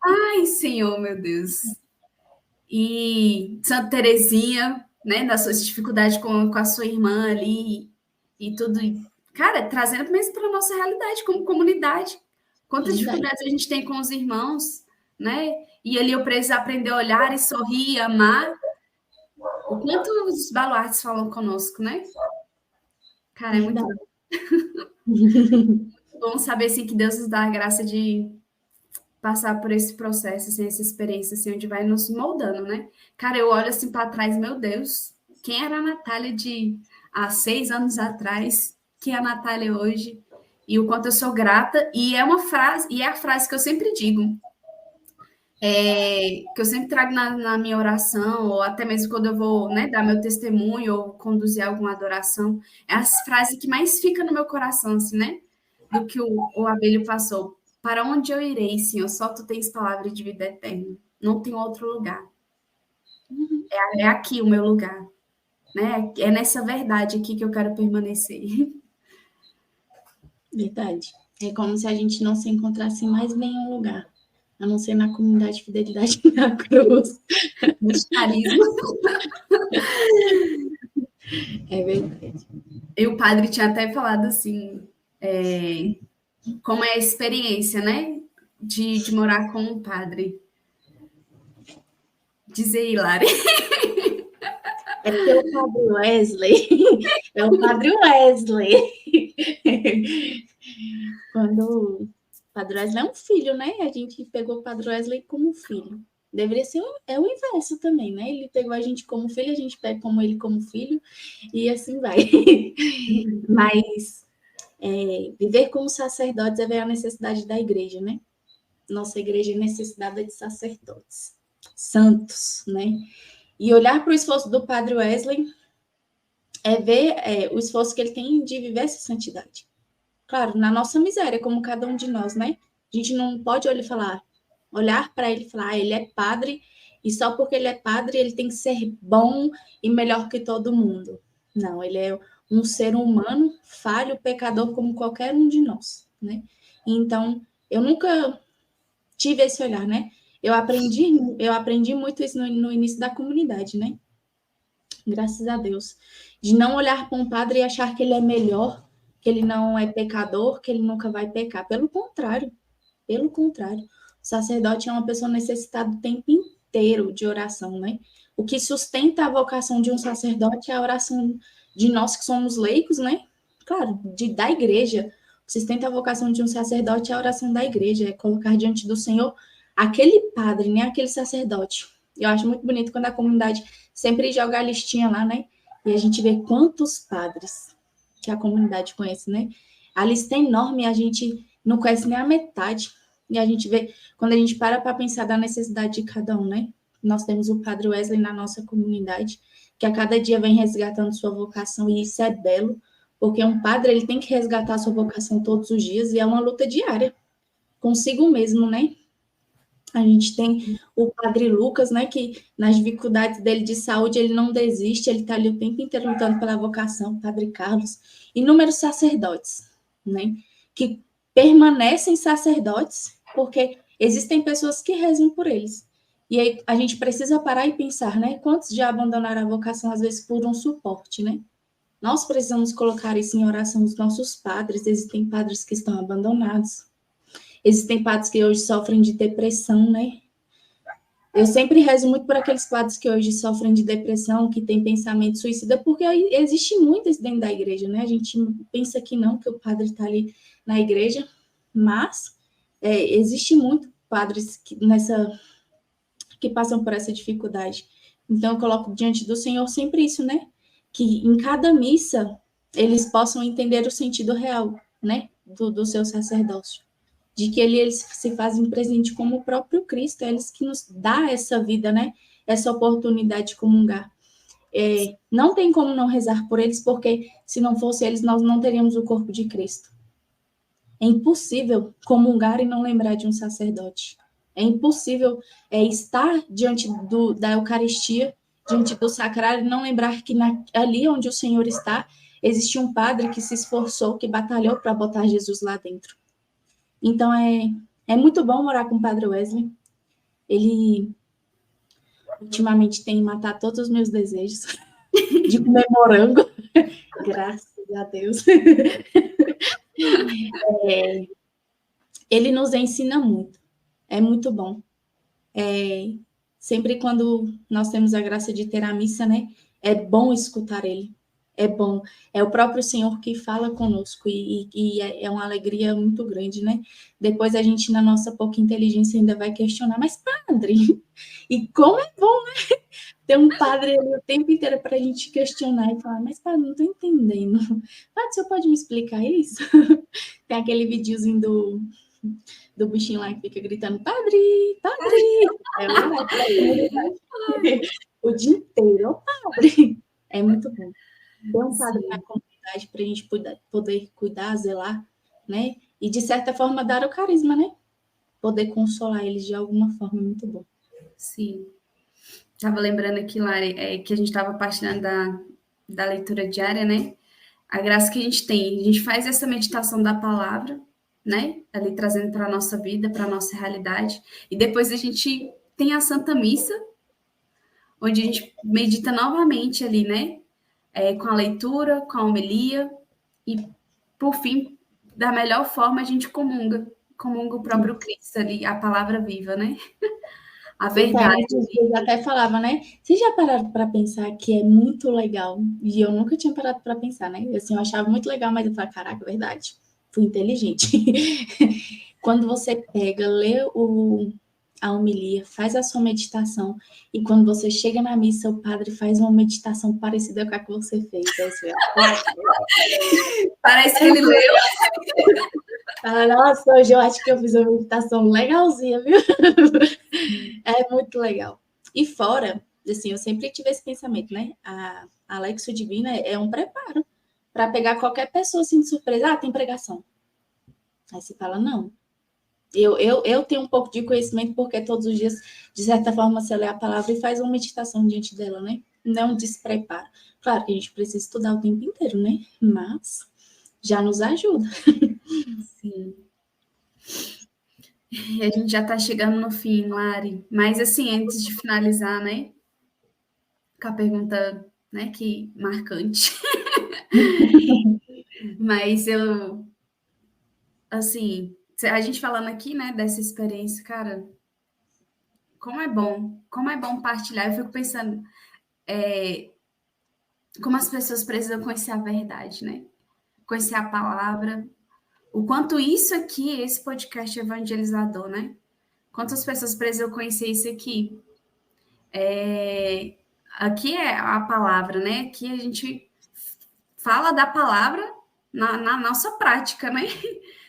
Ai, Senhor, meu Deus. E Santa Terezinha, né, das suas dificuldades com a sua irmã ali e tudo. Cara, trazendo mesmo para a nossa realidade como comunidade. Quantas dificuldades a gente tem com os irmãos, né? E ali eu preciso aprender a olhar e sorrir e amar. O quanto os baluartes falam conosco, né? Cara, é muito bom saber assim, que Deus nos dá a graça de passar por esse processo, assim, essa experiência, assim, onde vai nos moldando, né? Cara, eu olho assim para trás, meu Deus, quem era a Natália há 6 anos atrás? Quem é a Natália hoje? E o quanto eu sou grata. E é a frase que eu sempre digo. que eu sempre trago na minha oração, ou até mesmo quando eu vou, né, dar meu testemunho ou conduzir alguma adoração, é as frases que mais ficam no meu coração, assim, né? Do que o Abelho passou. Para onde eu irei, Senhor? Só tu tens palavra de vida eterna. Não tem outro lugar. É aqui o meu lugar, né? É nessa verdade aqui que eu quero permanecer. Verdade. É como se a gente não se encontrasse em mais nenhum lugar, a não ser na comunidade Fidelidade na Cruz. Missionarismo. É verdade. E o padre tinha até falado assim, como é a experiência, né? De morar com um padre. Diz aí, Lari. É porque o Padre Wesley é o Padre Wesley. Quando o Padre Wesley é um filho, né? A gente pegou o Padre Wesley como filho. Deveria ser o inverso também, né? Ele pegou a gente como filho, a gente pega como ele como filho, e assim vai. Mas viver como sacerdotes é ver a necessidade da igreja, né? Nossa igreja é necessitada de sacerdotes santos, né? E olhar para o esforço do Padre Wesley é ver o esforço que ele tem de viver essa santidade. Claro, na nossa miséria, como cada um de nós, né? A gente não pode olhar para ele e falar, ele é padre, e só porque ele é padre, ele tem que ser bom e melhor que todo mundo. Não, ele é um ser humano, falho, pecador, como qualquer um de nós, né? Então, eu nunca tive esse olhar, né? Eu aprendi muito isso no início da comunidade, né? Graças a Deus. De não olhar para um padre e achar que ele é melhor, que ele não é pecador, que ele nunca vai pecar. Pelo contrário. O sacerdote é uma pessoa necessitada o tempo inteiro de oração, né? O que sustenta a vocação de um sacerdote é a oração de nós que somos leigos, né? Claro, da igreja. O que sustenta a vocação de um sacerdote é a oração da igreja, é colocar diante do Senhor aquele padre, né? Aquele sacerdote. Eu acho muito bonito quando a comunidade sempre joga a listinha lá, né? E a gente vê quantos padres que a comunidade conhece, né? A lista é enorme, a gente não conhece nem a metade. E a gente vê, quando a gente para pensar da necessidade de cada um, né? Nós temos o Padre Wesley na nossa comunidade, que a cada dia vem resgatando sua vocação, e isso é belo, porque um padre, ele tem que resgatar sua vocação todos os dias, e é uma luta diária, consigo mesmo, né? A gente tem o Padre Lucas, né, que nas dificuldades dele de saúde, ele não desiste, ele está ali o tempo inteiro lutando pela vocação, o Padre Carlos, inúmeros sacerdotes, né, que permanecem sacerdotes, porque existem pessoas que rezam por eles. E aí a gente precisa parar e pensar, né, quantos já abandonaram a vocação, às vezes, por um suporte, né? Nós precisamos colocar isso em oração dos nossos padres, existem padres que estão abandonados, existem padres que hoje sofrem de depressão, né? Eu sempre rezo muito por aqueles padres que hoje sofrem de depressão, que têm pensamento suicida, porque existe muito isso dentro da igreja, né? A gente pensa que não, que o padre está ali na igreja, mas existe muito padres que passam por essa dificuldade. Então, eu coloco diante do Senhor sempre isso, né? Que em cada missa eles possam entender o sentido real, né? Do seu sacerdócio. De que eles se fazem presente como o próprio Cristo, é eles que nos dá essa vida, né? Essa oportunidade de comungar. Não tem como não rezar por eles, porque se não fosse eles, nós não teríamos o corpo de Cristo. É impossível comungar e não lembrar de um sacerdote. É impossível estar diante da Eucaristia, diante do sacrário, e não lembrar que ali onde o Senhor está, existe um padre que se esforçou, que batalhou para botar Jesus lá dentro. Então, é muito bom morar com o Padre Wesley. Ele, ultimamente, tem matado todos os meus desejos de comer morango. Graças a Deus. Ele nos ensina muito. É muito bom. Sempre quando nós temos a graça de ter a missa, né? É bom escutar ele. É bom. É o próprio Senhor que fala conosco e é uma alegria muito grande, né? Depois a gente, na nossa pouca inteligência, ainda vai questionar, mas padre, e como é bom, né? Ter um padre ali o tempo inteiro para a gente questionar e falar, mas padre, não estou entendendo. Padre, você pode me explicar isso? Tem aquele videozinho do bichinho lá que fica gritando, padre, padre. É verdade. O dia inteiro, "Ô, padre." É muito bom. Ter um padre na comunidade para a gente poder cuidar, zelar, né? E, de certa forma, dar o carisma, né? Poder consolar eles de alguma forma, é muito bom. Sim. Estava lembrando aqui, Lari, que a gente estava partilhando da leitura diária, né? A graça que a gente tem. A gente faz essa meditação da palavra, né? Ali trazendo para a nossa vida, para a nossa realidade. E depois a gente tem a Santa Missa, onde a gente medita novamente ali, né? Com a leitura, com a homilia. E, por fim, da melhor forma, a gente comunga o próprio Cristo ali, a palavra viva, né? A verdade. Vocês até falavam, né? Vocês já pararam para pensar que é muito legal? E eu nunca tinha parado para pensar, né? Assim, eu achava muito legal, mas eu falei, caraca, verdade. Fui inteligente. Quando você pega, lê a homilia, faz a sua meditação, e quando você chega na missa, o padre faz uma meditação parecida com a que você fez. Parece que ele leu. Nossa, hoje eu acho que eu fiz uma meditação legalzinha, viu? É muito legal. E fora, assim, eu sempre tive esse pensamento, né? A Lexio Divina é um preparo para pegar qualquer pessoa assim de surpresa. Ah, tem pregação. Aí você fala, não. Eu tenho um pouco de conhecimento porque todos os dias, de certa forma, você lê a palavra e faz uma meditação diante dela, né? Não desprepara. Claro que a gente precisa estudar o tempo inteiro, né? Mas já nos ajuda. Sim. E a gente já está chegando no fim, Lari. Mas, assim, antes de finalizar, né? Com a pergunta, né? Que marcante. Mas eu... Assim, a gente falando aqui, né? Dessa experiência, cara... Como é bom partilhar. Eu fico pensando como as pessoas precisam conhecer a verdade, né? Conhecer a palavra. O quanto isso aqui, esse podcast evangelizador, né? Quantas pessoas precisam conhecer isso aqui? Aqui é a palavra, né? Aqui a gente fala da palavra na nossa prática, né?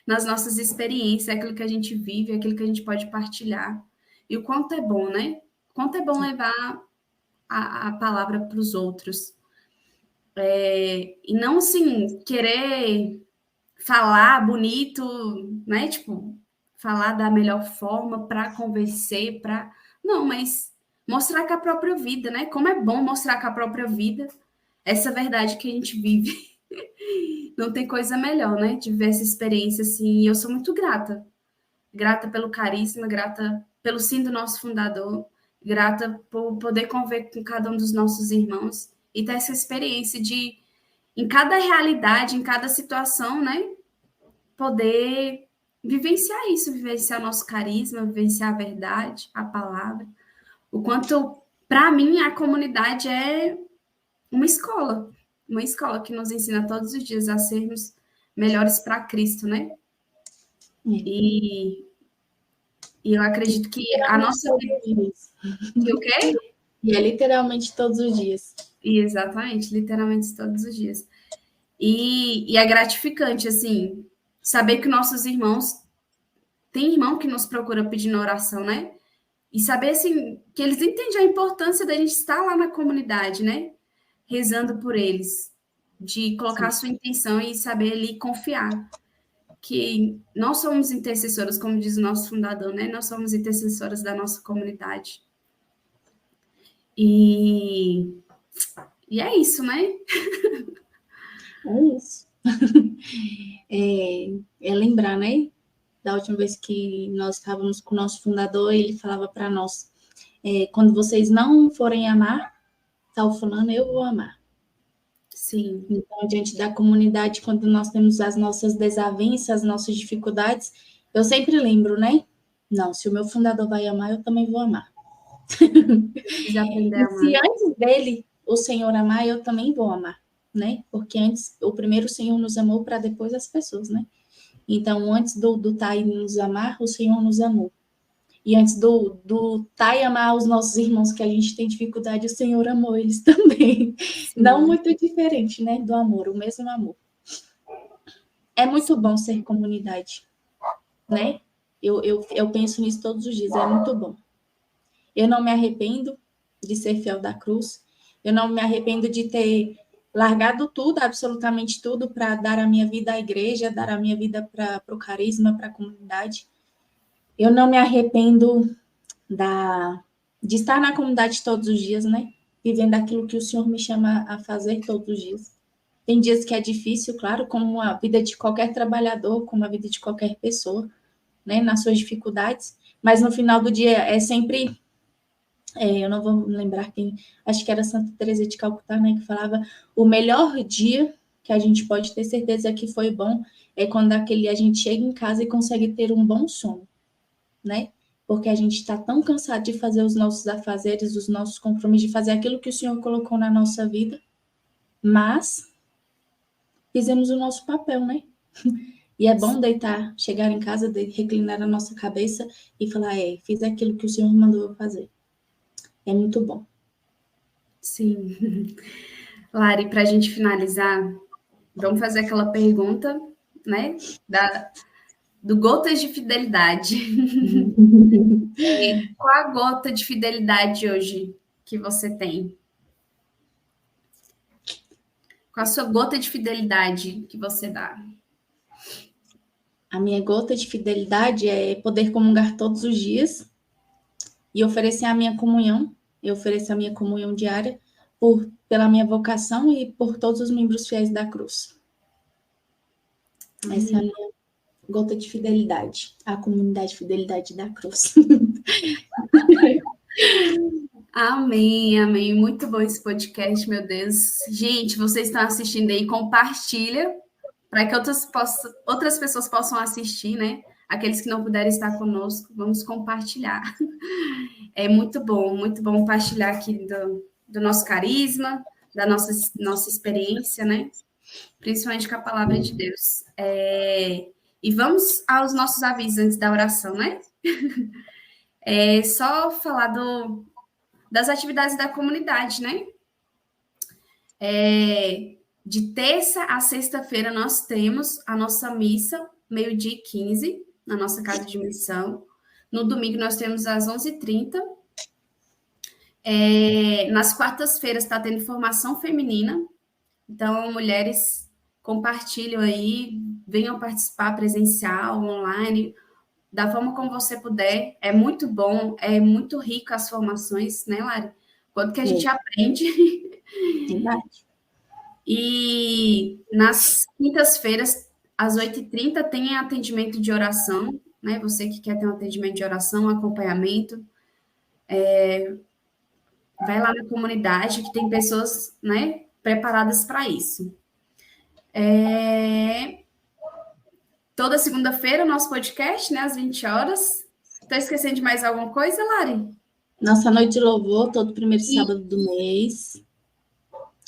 Nas nossas experiências, aquilo que a gente vive, aquilo que a gente pode partilhar. E o quanto é bom, né? O quanto é bom levar a palavra para os outros. E não, assim, querer falar bonito, né? Tipo, falar da melhor forma para convencer, para... Não, mas mostrar com a própria vida, né? Como é bom mostrar com a própria vida essa verdade que a gente vive. Não tem coisa melhor, né? De ver essa experiência, assim. E eu sou muito grata. Grata pelo carisma, grata pelo sim do nosso fundador, grata por poder conviver com cada um dos nossos irmãos e ter essa experiência de, em cada realidade, em cada situação, né? Poder vivenciar isso, vivenciar nosso carisma, vivenciar a verdade, a palavra. O quanto, para mim, a comunidade é uma escola que nos ensina todos os dias a sermos melhores para Cristo, né? E eu acredito que a nossa vida... Que o quê? E é literalmente todos os dias. Exatamente, literalmente todos os dias. E é gratificante, assim, saber que nossos irmãos... Tem irmão que nos procura pedindo oração, né? E saber, assim, que eles entendem a importância da gente estar lá na comunidade, né? Rezando por eles. De colocar a sua intenção e saber ali confiar. Que nós somos intercessoras, como diz o nosso fundador, né? Nós somos intercessoras da nossa comunidade. E é isso, né? É isso. É lembrar, né? Da última vez que nós estávamos com o nosso fundador, ele falava para nós, quando vocês não forem amar, tal fulano, eu vou amar. Sim. Então, diante da comunidade, quando nós temos as nossas desavenças, as nossas dificuldades, eu sempre lembro, né? Não, se o meu fundador vai amar, eu também vou amar. Já aprender a amar. Se antes dele o Senhor amar, eu também vou amar, né? Porque antes, o primeiro o Senhor nos amou para depois as pessoas, né? Então, antes do Tai nos amar, o Senhor nos amou. E antes do Tai amar os nossos irmãos que a gente tem dificuldade, o Senhor amou eles também. Sim. Não muito diferente, né? Do amor, o mesmo amor. É muito bom ser comunidade. né? Eu penso nisso todos os dias, é muito bom. Eu não me arrependo de ser fiel da cruz, eu não me arrependo de ter largado tudo, absolutamente tudo, para dar a minha vida à igreja, dar a minha vida para o carisma, para a comunidade. Eu não me arrependo de estar na comunidade todos os dias, né? Vivendo aquilo que o Senhor me chama a fazer todos os dias. Tem dias que é difícil, claro, como a vida de qualquer trabalhador, como a vida de qualquer pessoa, né? Nas suas dificuldades. Mas no final do dia é sempre... eu não vou lembrar quem... Acho que era Santa Teresa de Calcutá, né? Que falava, o melhor dia que a gente pode ter certeza que foi bom é quando a gente chega em casa e consegue ter um bom sono, né? Porque a gente está tão cansado de fazer os nossos afazeres, os nossos compromissos, de fazer aquilo que o Senhor colocou na nossa vida, mas fizemos o nosso papel, né? E é bom deitar, chegar em casa, reclinar a nossa cabeça e falar, fiz aquilo que o Senhor mandou eu fazer. É muito bom. Sim. Lari, para a gente finalizar, vamos fazer aquela pergunta, né? Do Gotas de Fidelidade. Qual a gota de fidelidade hoje que você tem? Qual a sua gota de fidelidade que você dá? A minha gota de fidelidade é poder comungar todos os dias e oferecer a minha comunhão. Eu ofereço a minha comunhão diária pela minha vocação e por todos os membros fiéis da cruz. Essa é a minha gota de fidelidade, a comunidade Fidelidade da Cruz. Amém, amém. Muito bom esse podcast, meu Deus. Gente, vocês estão assistindo aí, compartilha para que outras pessoas possam assistir, né? Aqueles que não puderem estar conosco, vamos compartilhar. É muito bom partilhar aqui do nosso carisma, da nossa experiência, né? Principalmente com a palavra de Deus. E vamos aos nossos avisos antes da oração, né? Só falar das atividades da comunidade, né? De terça a sexta-feira nós temos a nossa missa, 12h15, na nossa casa de missão. No domingo nós temos às 11h30. Nas quartas-feiras está tendo formação feminina. Então, mulheres compartilham aí, venham participar presencial, online, da forma como você puder. É muito bom, é muito rico as formações, né, Lari? Quanto que a gente aprende. Verdade. E nas quintas-feiras, às 8h30, tem atendimento de oração, né? Você que quer ter um atendimento de oração, um acompanhamento, vai lá na comunidade, que tem pessoas, né, preparadas para isso. Toda segunda-feira, o nosso podcast, né, às 20 horas. Estou esquecendo de mais alguma coisa, Lari? Nossa noite de louvor, todo primeiro sábado do mês.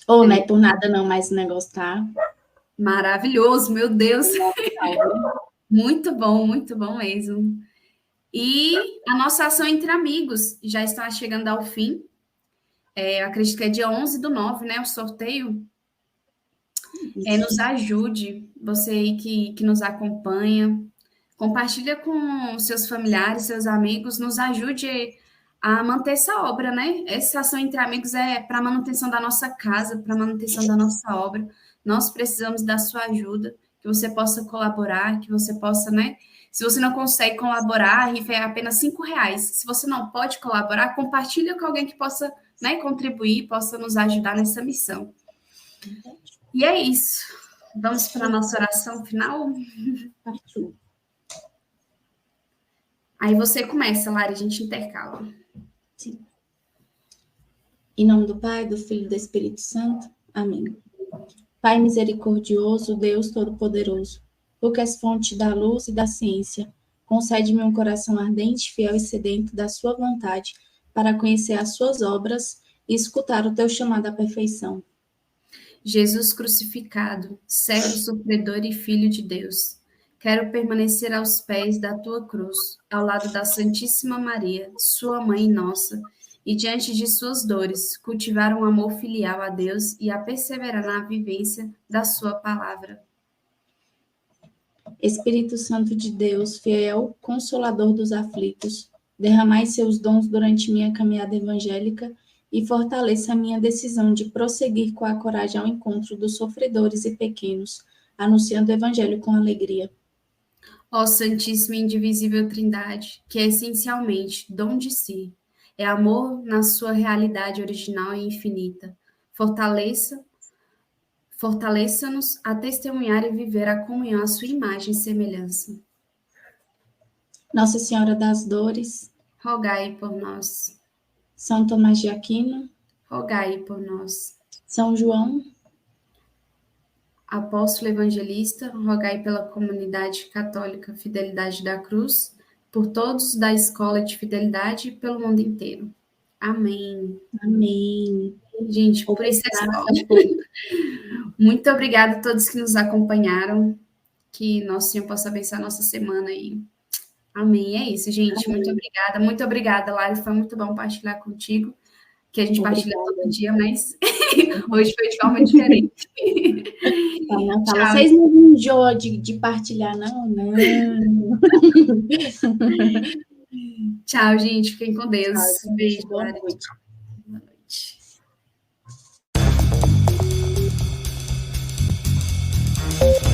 Ou não é por nada não, mas o negócio tá... Maravilhoso, meu Deus. Muito bom mesmo. E a nossa ação entre amigos já está chegando ao fim. Eu acredito que é dia 11/9, né, o sorteio. Nos ajude, você aí que nos acompanha. Compartilha com seus familiares, seus amigos, nos ajude a manter essa obra, né? Essa ação entre amigos é para a manutenção da nossa casa, para a manutenção da nossa obra. Nós precisamos da sua ajuda, que você possa colaborar, que você possa, né? Se você não consegue colaborar, a rifa é apenas R$5. Se você não pode colaborar, compartilha com alguém que possa, né, contribuir, possa nos ajudar nessa missão. E é isso. Vamos para a nossa oração final? Partiu. Aí você começa, Lari, a gente intercala. Sim. Em nome do Pai, do Filho e do Espírito Santo. Amém. Pai misericordioso, Deus Todo-Poderoso, tu que és fonte da luz e da ciência, concede-me um coração ardente, fiel e sedento da sua vontade, para conhecer as suas obras e escutar o teu chamado à perfeição. Jesus crucificado, servo sofredor e filho de Deus, quero permanecer aos pés da tua cruz, ao lado da Santíssima Maria, sua mãe e nossa, e diante de suas dores, cultivar um amor filial a Deus e a perseverar na vivência da sua palavra. Espírito Santo de Deus, fiel consolador dos aflitos, derramai seus dons durante minha caminhada evangélica e fortaleça a minha decisão de prosseguir com a coragem ao encontro dos sofredores e pequenos, anunciando o evangelho com alegria. Ó Santíssima e Indivisível Trindade, que é essencialmente dom de si, é amor na sua realidade original e infinita. Fortaleça-nos a testemunhar e viver a comunhão à sua imagem e semelhança. Nossa Senhora das Dores, Rogai por nós. São Tomás de Aquino, Rogai por nós. São João, Apóstolo Evangelista, rogai pela comunidade católica Fidelidade da Cruz, por todos da Escola de Fidelidade e pelo mundo inteiro. Amém. amém. Gente, por isso é só. Muito obrigada a todos que nos acompanharam. Que Nosso Senhor possa abençoar a nossa semana aí. Amém. É isso, gente. Muito obrigada. Muito obrigada, Lari. Foi muito bom partilhar contigo. Que a gente partilha todo dia, mas hoje foi de forma diferente. Fala, vocês não enjoam de partilhar, não? Não. Tchau, gente. Fiquem com Deus. Tchau, Beijo, boa Lari. noite. Boa noite.